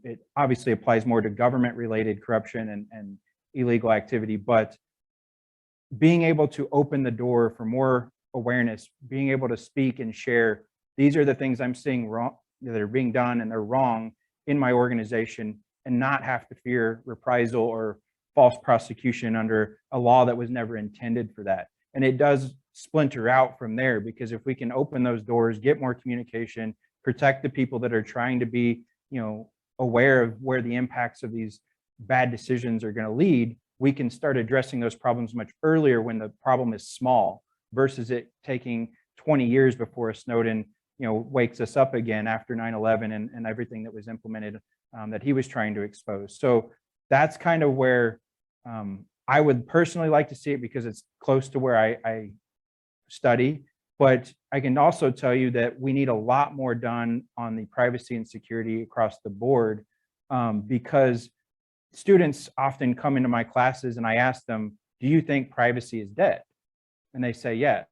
It obviously applies more to government-related corruption and illegal activity, but being able to open the door for more awareness, being able to speak and share, these are the things I'm seeing wrong that are being done and they're wrong in my organization, and not have to fear reprisal or false prosecution under a law that was never intended for that. And it does splinter out from there, because if we can open those doors, get more communication, protect the people that are trying to be, aware of where the impacts of these bad decisions are going to lead, we can start addressing those problems much earlier when the problem is small, versus it taking 20 years before a Snowden, wakes us up again after 9/11 and everything that was implemented that he was trying to expose. So that's kind of where I would personally like to see it, because it's close to where I study. But I can also tell you that we need a lot more done on the privacy and security across the board, because students often come into my classes and I ask them, do you think privacy is dead? And they say, yes.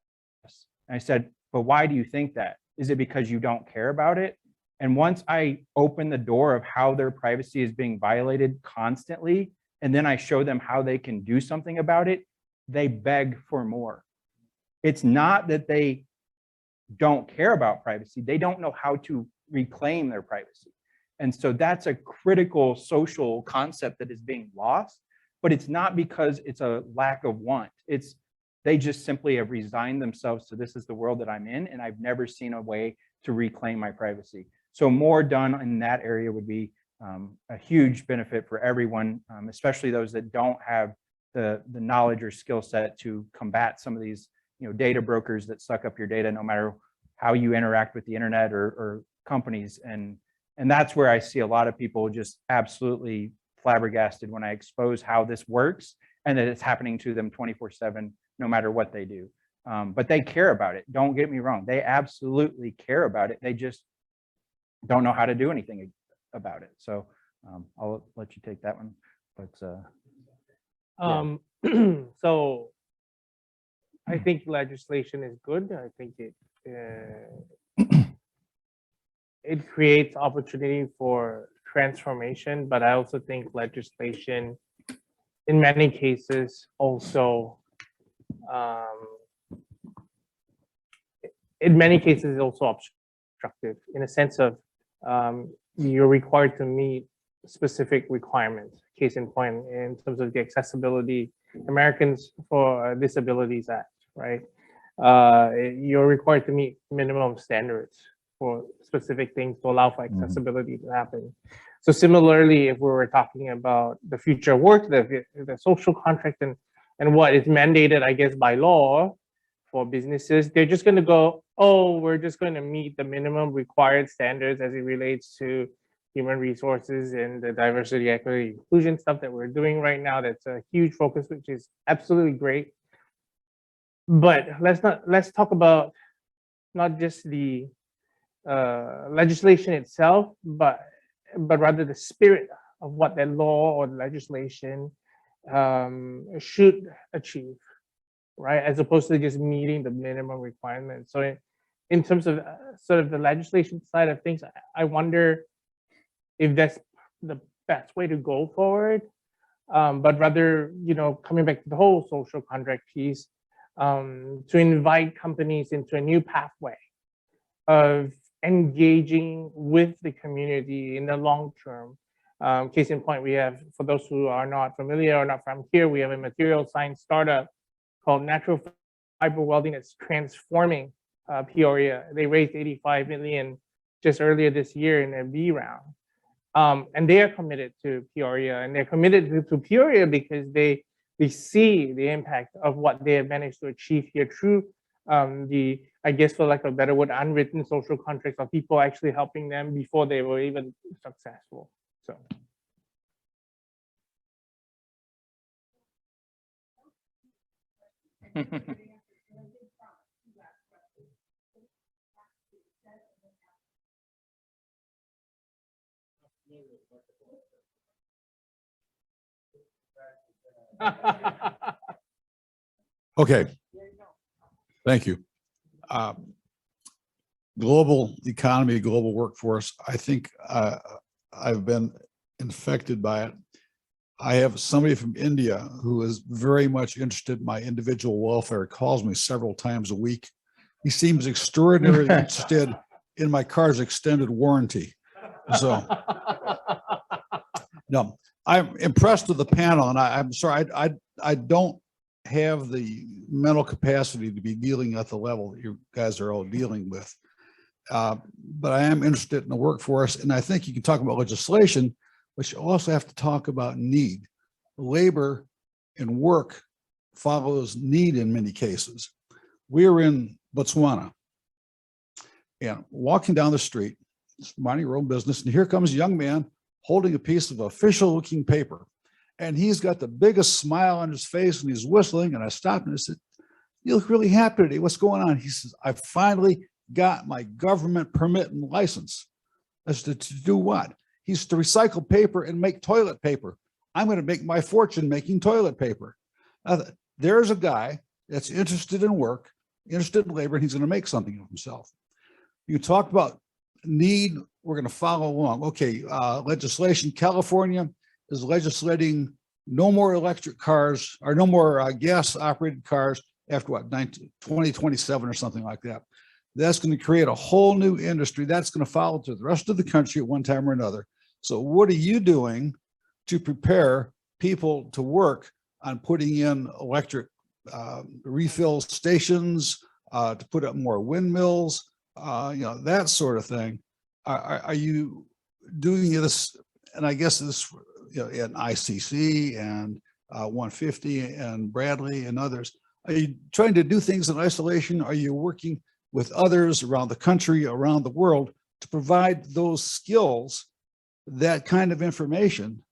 And I said, but why do you think that? Is it because you don't care about it? And once I open the door of how their privacy is being violated constantly, and then I show them how they can do something about it, they beg for more. It's not that they don't care about privacy. They don't know how to reclaim their privacy. And so that's a critical social concept that is being lost, but it's not because it's a lack of want. It's they just simply have resigned themselves to, this is the world that I'm in, and I've never seen a way to reclaim my privacy. So more done in that area would be a huge benefit for everyone, especially those that don't have the knowledge or skill set to combat some of these data brokers that suck up your data no matter how you interact with the internet or companies. And that's where I see a lot of people just absolutely flabbergasted when I expose how this works and that it's happening to them 24/7, no matter what they do. But they care about it. Don't get me wrong. They absolutely care about it. They just don't know how to do anything about it. So I'll let you take that one. But So I think legislation is good. I think it creates opportunity for transformation, but I also think legislation in many cases also is also obstructive, in a sense of you're required to meet specific requirements. Case in point, in terms of the Accessibility Americans for Disabilities Act, right? You're required to meet minimum standards for specific things to allow for accessibility to happen. So similarly, if we were talking about the future work, the social contract, and and what is mandated, I guess, by law for businesses, they're just going to go, oh, we're just going to meet the minimum required standards as it relates to human resources and the diversity, equity, inclusion stuff that we're doing right now. That's a huge focus, which is absolutely great. But let's talk about not just the legislation itself, but rather the spirit of what that law or legislation should achieve, right? As opposed to just meeting the minimum requirements. So in terms of sort of the legislation side of things, I wonder if that's the best way to go forward. But rather, coming back to the whole social contract piece, to invite companies into a new pathway of engaging with the community in the long term. Case in point, we have, for those who are not familiar or not from here, we have a material science startup called Natural Fiber Welding that's transforming Peoria. They raised 85 million just earlier this year in a B round. And they are committed to Peoria, and they're committed to Peoria because they see the impact of what they have managed to achieve here through the, I guess, for lack of a better word, unwritten social contracts of people actually helping them before they were even successful. So. Okay. Thank you. Global economy, global workforce. I think I've been infected by it. I have somebody from India who is very much interested in my individual welfare, calls me several times a week. He seems extraordinarily interested in my car's extended warranty. So, no, I'm impressed with the panel, and I'm sorry, I don't have the mental capacity to be dealing at the level that you guys are all dealing with. But I am interested in the workforce, and I think you can talk about legislation, but you also have to talk about need. Labor and work follows need in many cases. We're in Botswana, and walking down the street, minding your own business, and here comes a young man holding a piece of official looking paper. And he's got the biggest smile on his face, and he's whistling. And I stopped and I said, "You look really happy today. What's going on?" He says, "I finally got my government permit and license." I said, "To do what?" He's to recycle paper and make toilet paper. I'm going to make my fortune making toilet paper. There's a guy that's interested in work, interested in labor, and he's going to make something of himself. You talked about need. We're going to follow along. Okay, legislation. California is legislating no more electric cars or no more gas operated cars after what, 2027 or something like that. That's going to create a whole new industry that's going to follow to the rest of the country at one time or another. So what are you doing to prepare people to work on putting in electric refill stations, to put up more windmills, that sort of thing? Are you doing this? And I guess this, in ICC and 150 and Bradley and others, are you trying to do things in isolation? Are you working with others around the country, around the world, to provide those skills, that kind of information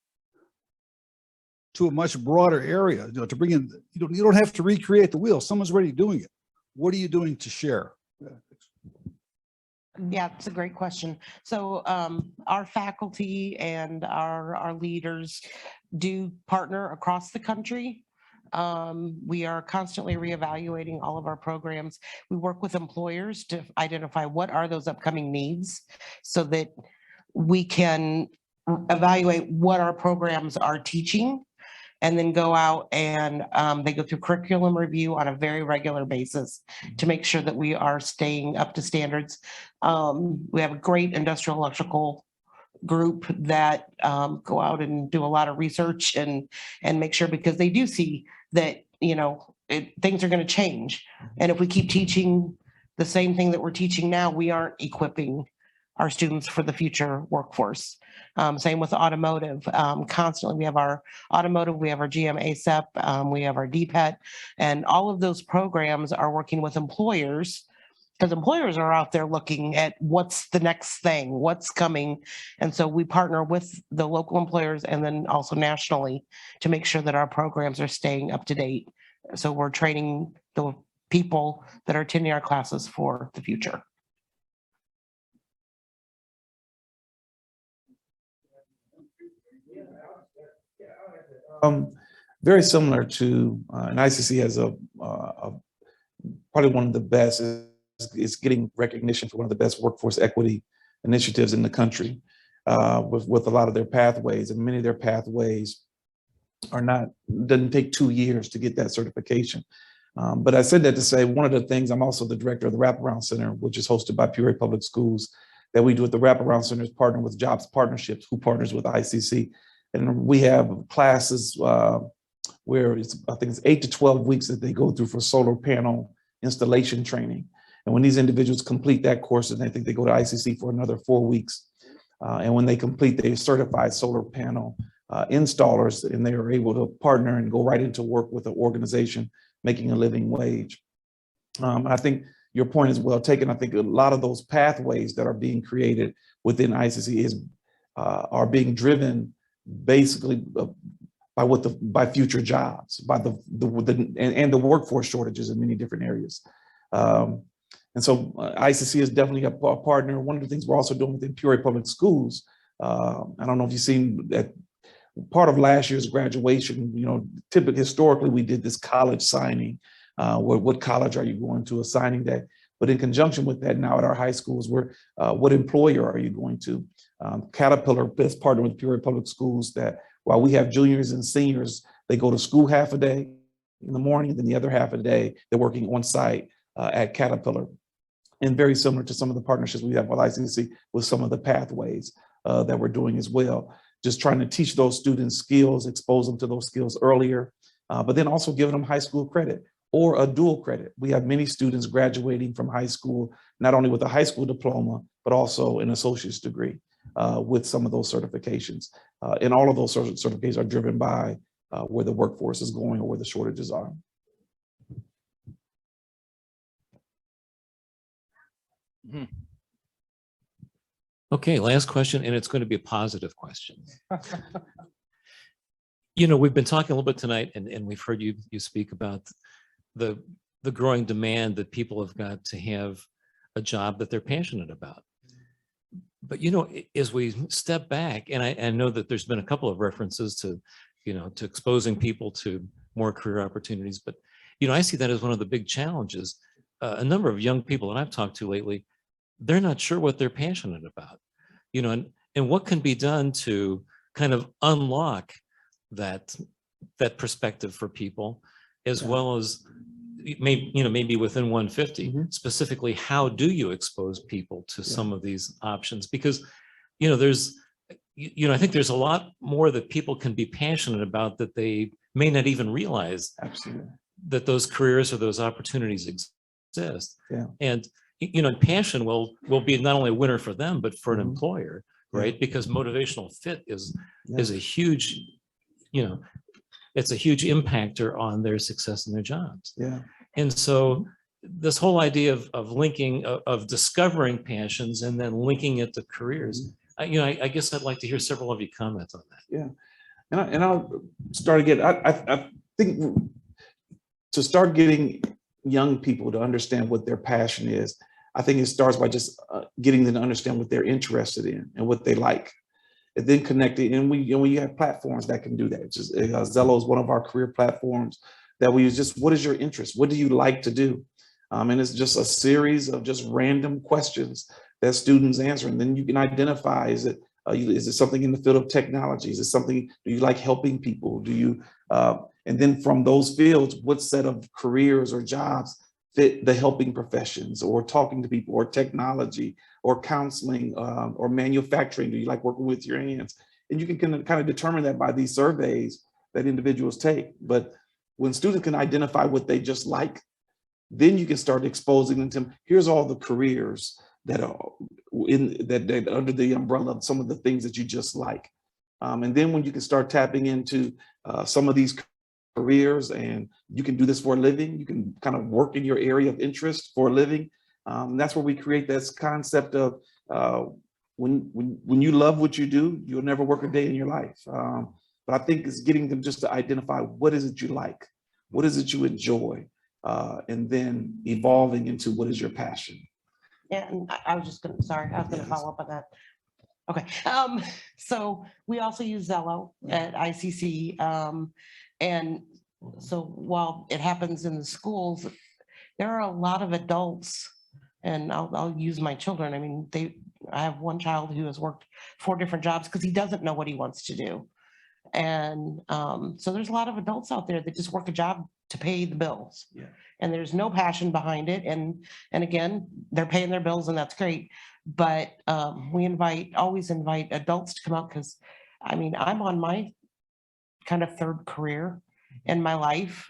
to a much broader area, to bring in, you don't have to recreate the wheel. Someone's already doing it. What are you doing to share? Yeah, it's a great question. So our faculty and our leaders do partner across the country. We are constantly reevaluating all of our programs. We work with employers to identify what are those upcoming needs so that we can evaluate what our programs are teaching, and then go out and they go through curriculum review on a very regular basis to make sure that we are staying up to standards. We have a great industrial electrical group that go out and do a lot of research and make sure, because they do see that, things are going to change. And if we keep teaching the same thing that we're teaching now, we aren't equipping our students for the future workforce. Same with automotive. Constantly, we have our automotive, we have our GM ASAP, we have our DPET, and all of those programs are working with employers, because employers are out there looking at what's the next thing, what's coming. And so we partner with the local employers and then also nationally to make sure that our programs are staying up to date. So we're training the people that are attending our classes for the future. Very similar to, and ICC has probably one of the best, is getting recognition for one of the best workforce equity initiatives in the country, with a lot of their pathways, and many of their pathways are not, doesn't take 2 years to get that certification. But I said that to say, one of the things, I'm also the director of the Wraparound Center, which is hosted by Peoria Public Schools, that we do at the Wraparound Center is partner with Jobs Partnerships, who partners with ICC. And we have classes where I think it's 8 to 12 weeks that they go through for solar panel installation training. And when these individuals complete that course, and I think they go to ICC for another 4 weeks. And when they complete, they certified solar panel installers, and they are able to partner and go right into work with an organization making a living wage. I think your point is well taken. I think a lot of those pathways that are being created within ICC are being driven basically by future jobs, by the workforce shortages in many different areas. And so ICC is definitely a partner. One of the things we're also doing within Peoria Public Schools, I don't know if you've seen that part of last year's graduation, you know, typically historically we did this college signing, what college are you going to, a signing day. But in conjunction with that, now at our high schools, what employer are you going to? Caterpillar has partnered with Peoria Public Schools that while we have juniors and seniors, they go to school half a day in the morning, then the other half of the day, they're working on site at Caterpillar. And very similar to some of the partnerships we have with ICC with some of the pathways that we're doing as well. Just trying to teach those students skills, expose them to those skills earlier, but then also giving them high school credit or a dual credit. We have many students graduating from high school, not only with a high school diploma, but also an associate's degree with some of those certifications. And all of those certifications are driven by where the workforce is going or where the shortages are. Okay, last question, and it's going to be a positive question. You know, we've been talking a little bit tonight, and we've heard you speak about the growing demand that people have got to have a job that they're passionate about. But, you know, as we step back, and I know that there's been a couple of references to, you know, to exposing people to more career opportunities, but, you know, I see that as one of the big challenges. A number of young people that I've talked to lately, they're not sure what they're passionate about, you know, and what can be done to kind of unlock that perspective for people, as well as maybe, you know, maybe within 150, specifically, how do you expose people to some of these options? Because, you know, I think there's a lot more that people can be passionate about that they may not even realize. Absolutely. That those careers or those opportunities exist. Yeah. And, you know, passion will be not only a winner for them, but for an employer, right? Because motivational fit is a huge, you know, it's a huge impactor on their success in their jobs. Yeah. And so this whole idea of linking, of discovering passions and then linking it to careers, you know, I guess I'd like to hear several of you comment on that. Yeah. And I'll start again. I think to start getting young people to understand what their passion is, I think it starts by just getting them to understand what they're interested in and what they like. And then connecting, and we have platforms that can do that. Just Zello is one of our career platforms that we use. Just what is your interest? What do you like to do? And it's just a series of just random questions that students answer, and then you can identify: is it something in the field of technology? Is it something? Do you like helping people? Do you? And then from those fields, what set of careers or jobs fit the helping professions, or talking to people, or technology, or counseling, or manufacturing? Do you like working with your hands? And you can kind of determine that by these surveys that individuals take. But when students can identify what they just like, then you can start exposing them to, here's all the careers that that under the umbrella of some of the things that you just like. And then when you can start tapping into some of these careers and you can do this for a living, you can kind of work in your area of interest for a living. That's where we create this concept of when you love what you do, you'll never work a day in your life. But I think it's getting them just to identify what is it you like, what is it you enjoy, and then evolving into what is your passion. Yeah, and I was just gonna, sorry, I was gonna follow up on that. Okay, so we also use Zello at ICC. And so while it happens in the schools, there are a lot of adults, and I'll use my children. I mean, I have one child who has worked 4 different jobs because he doesn't know what he wants to do. And so there's a lot of adults out there that just work a job to pay the bills. Yeah. And there's no passion behind it. And again, they're paying their bills and that's great. But we always invite adults to come out because I mean, I'm on my kind of 3rd career in my life.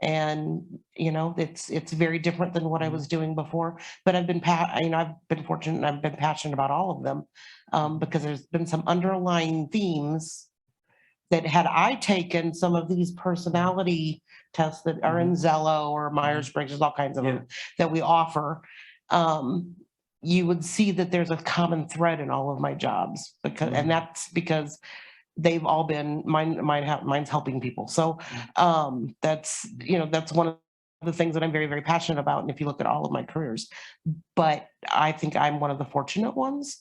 And you know, it's very different than what I was doing before, but I've been fortunate and I've been passionate about all of them because there's been some underlying themes that had I taken some of these personality tests that are in Zello or Myers-Briggs, there's all kinds of them that we offer, you would see that there's a common thread in all of my jobs and that's because they've all been mine's helping people. So that's one of the things that I'm very, very passionate about. And if you look at all of my careers, but I think I'm one of the fortunate ones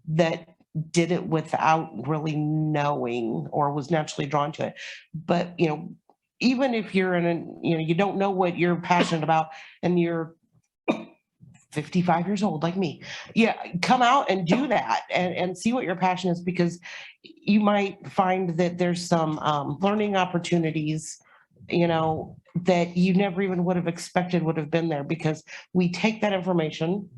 that did it without really knowing or was naturally drawn to it. But, even if you're you don't know what you're passionate about and you're 55 years old like me, come out and do that and see what your passion is, because you might find that there's some learning opportunities, that you never even would have expected would have been there, because we take that information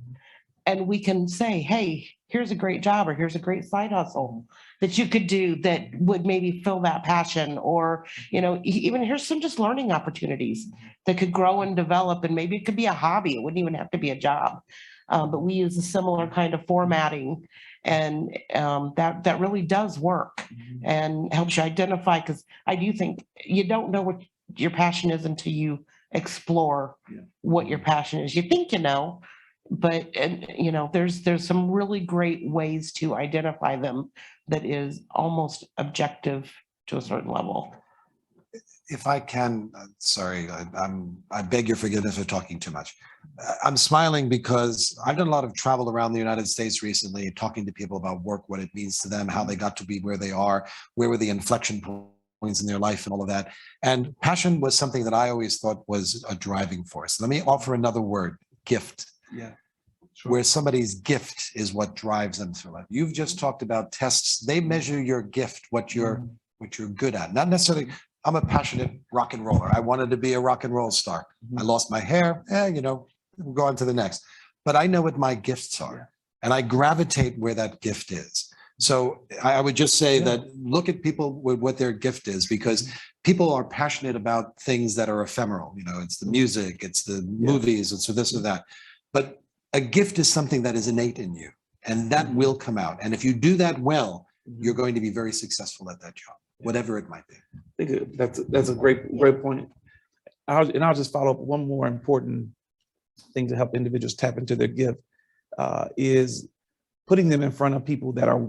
and we can say, hey, here's a great job, or here's a great side hustle that you could do that would maybe fill that passion, or, even here's some just learning opportunities that could grow and develop, and maybe it could be a hobby. It wouldn't even have to be a job. But we use a similar kind of formatting, and that really does work and helps you identify, because I do think you don't know what your passion is until you explore what your passion is. You think you know, but there's some really great ways to identify them that is almost objective to a certain level. If I can, sorry, I beg your forgiveness for talking too much. I'm smiling because I've done a lot of travel around the United States recently, talking to people about work, what it means to them, how they got to be where they are, where were the inflection points in their life and all of that. And passion was something that I always thought was a driving force. Let me offer another word, gift. Yeah. Sure. Where somebody's gift is what drives them through life. You've just talked about tests. They measure your gift, what you're good at. Not necessarily, I'm a passionate rock and roller. I wanted to be a rock and roll star. I lost my hair, we'll go on to the next. But I know what my gifts are, and I gravitate where that gift is. So I would just say that look at people with what their gift is, because people are passionate about things that are ephemeral. It's the music, it's the movies, it's this or that. But a gift is something that is innate in you, and that will come out. And if you do that well, you're going to be very successful at that job, whatever it might be. I think that's a great point. I'll just follow up. One more important thing to help individuals tap into their gift is putting them in front of people that are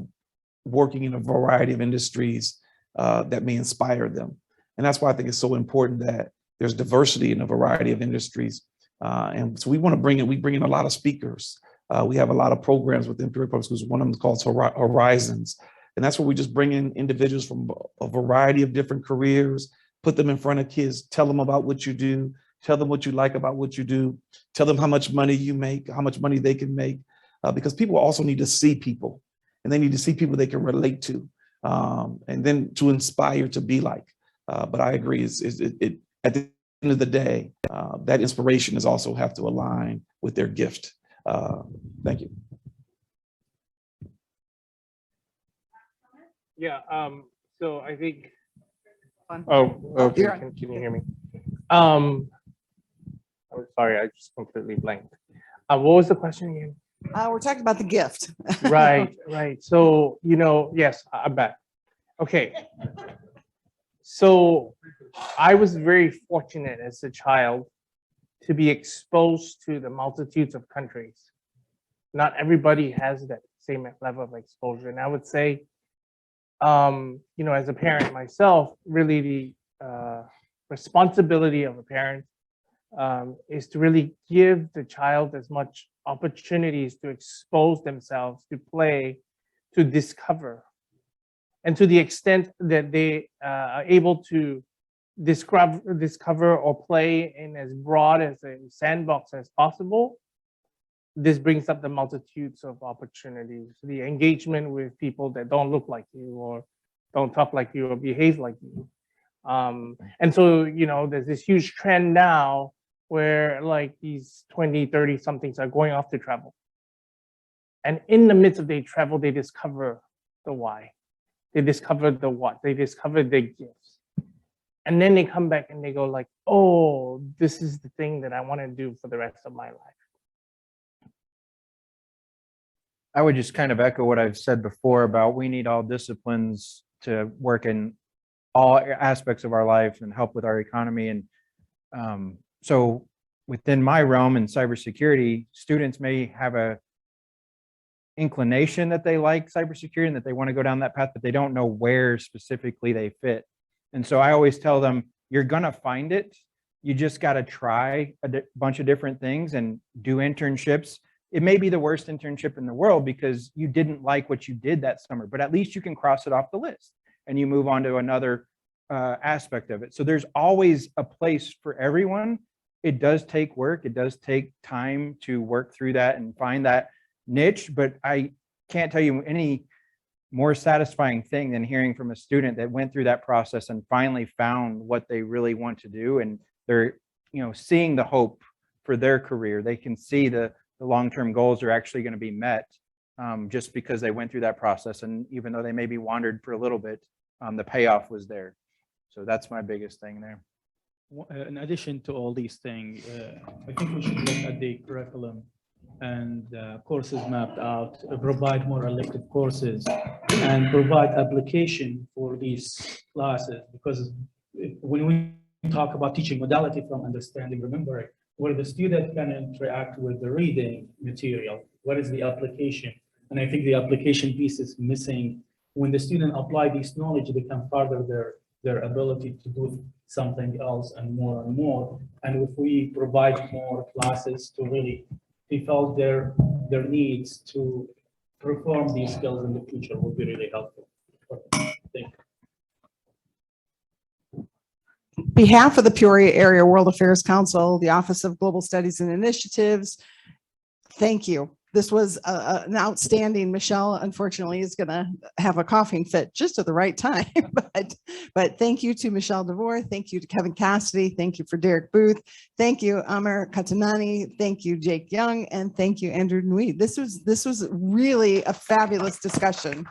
working in a variety of industries that may inspire them. And that's why I think it's so important that there's diversity in a variety of industries. And so we want to bring in a lot of speakers. We have a lot of programs within Peoria Public Schools. One of them is called Horizons. And that's where we just bring in individuals from a variety of different careers, put them in front of kids, tell them about what you do, tell them what you like about what you do, tell them how much money you make, how much money they can make, because people also need to see people, and they need to see people they can relate to, and then to inspire to be like. But I agree, it at the end of the day, that inspiration is also have to align with their gift. Thank you. Yeah, so I think, oh, okay, can you hear me? I'm sorry, I just completely blanked. What was the question again? We're talking about the gift. Right, right. So, yes, I'm back. Okay. So I was very fortunate as a child to be exposed to the multitudes of countries. Not everybody has that same level of exposure. And I would say, as a parent myself, really the responsibility of a parent is to really give the child as much opportunities to expose themselves, to play, to discover. And to the extent that they are able to discover or play in as broad as a sandbox as possible, this brings up the multitudes of opportunities, the engagement with people that don't look like you or don't talk like you or behave like you. And so, there's this huge trend now where like these 20, 30 somethings are going off to travel. And in the midst of their travel, they discover the why. They discover the what. They discover their gifts. And then they come back and they go like, oh, this is the thing that I want to do for the rest of my life. I would just kind of echo what I've said before about we need all disciplines to work in all aspects of our life and help with our economy. And so within my realm in cybersecurity, students may have a inclination that they like cybersecurity and that they want to go down that path, but they don't know where specifically they fit. And so I always tell them, you're going to find it. You just got to try a bunch of different things and do internships. It may be the worst internship in the world because you didn't like what you did that summer, but at least you can cross it off the list and you move on to another aspect of it. So there's always a place for everyone. It does take work. It does take time to work through that and find that niche, but I can't tell you any more satisfying thing than hearing from a student that went through that process and finally found what they really want to do. And they're, seeing the hope for their career. They can see the long-term goals are actually going to be met just because they went through that process. And even though they maybe wandered for a little bit, the payoff was there. So that's my biggest thing there. In addition to all these things, I think we should look at the curriculum and courses mapped out, provide more elective courses, and provide application for these classes. Because when we talk about teaching modality from understanding, remembering, where the student can interact with the reading material, what is the application? And I think the application piece is missing. When the student apply this knowledge, they can further their ability to do something else and more and more. And if we provide more classes to really fulfill their needs to perform these skills in the future, will be really helpful. Thank you. Behalf of the Peoria Area World Affairs Council, the Office of Global Studies and Initiatives, thank you. This was an outstanding. Michelle, unfortunately, is going to have a coughing fit just at the right time. but thank you to Michelle DeVore. Thank you to Kevin Cassidy. Thank you for Derek Booth. Thank you, Amar Katanani. Thank you, Jake Young. And thank you, Andrew Nui. This was really a fabulous discussion.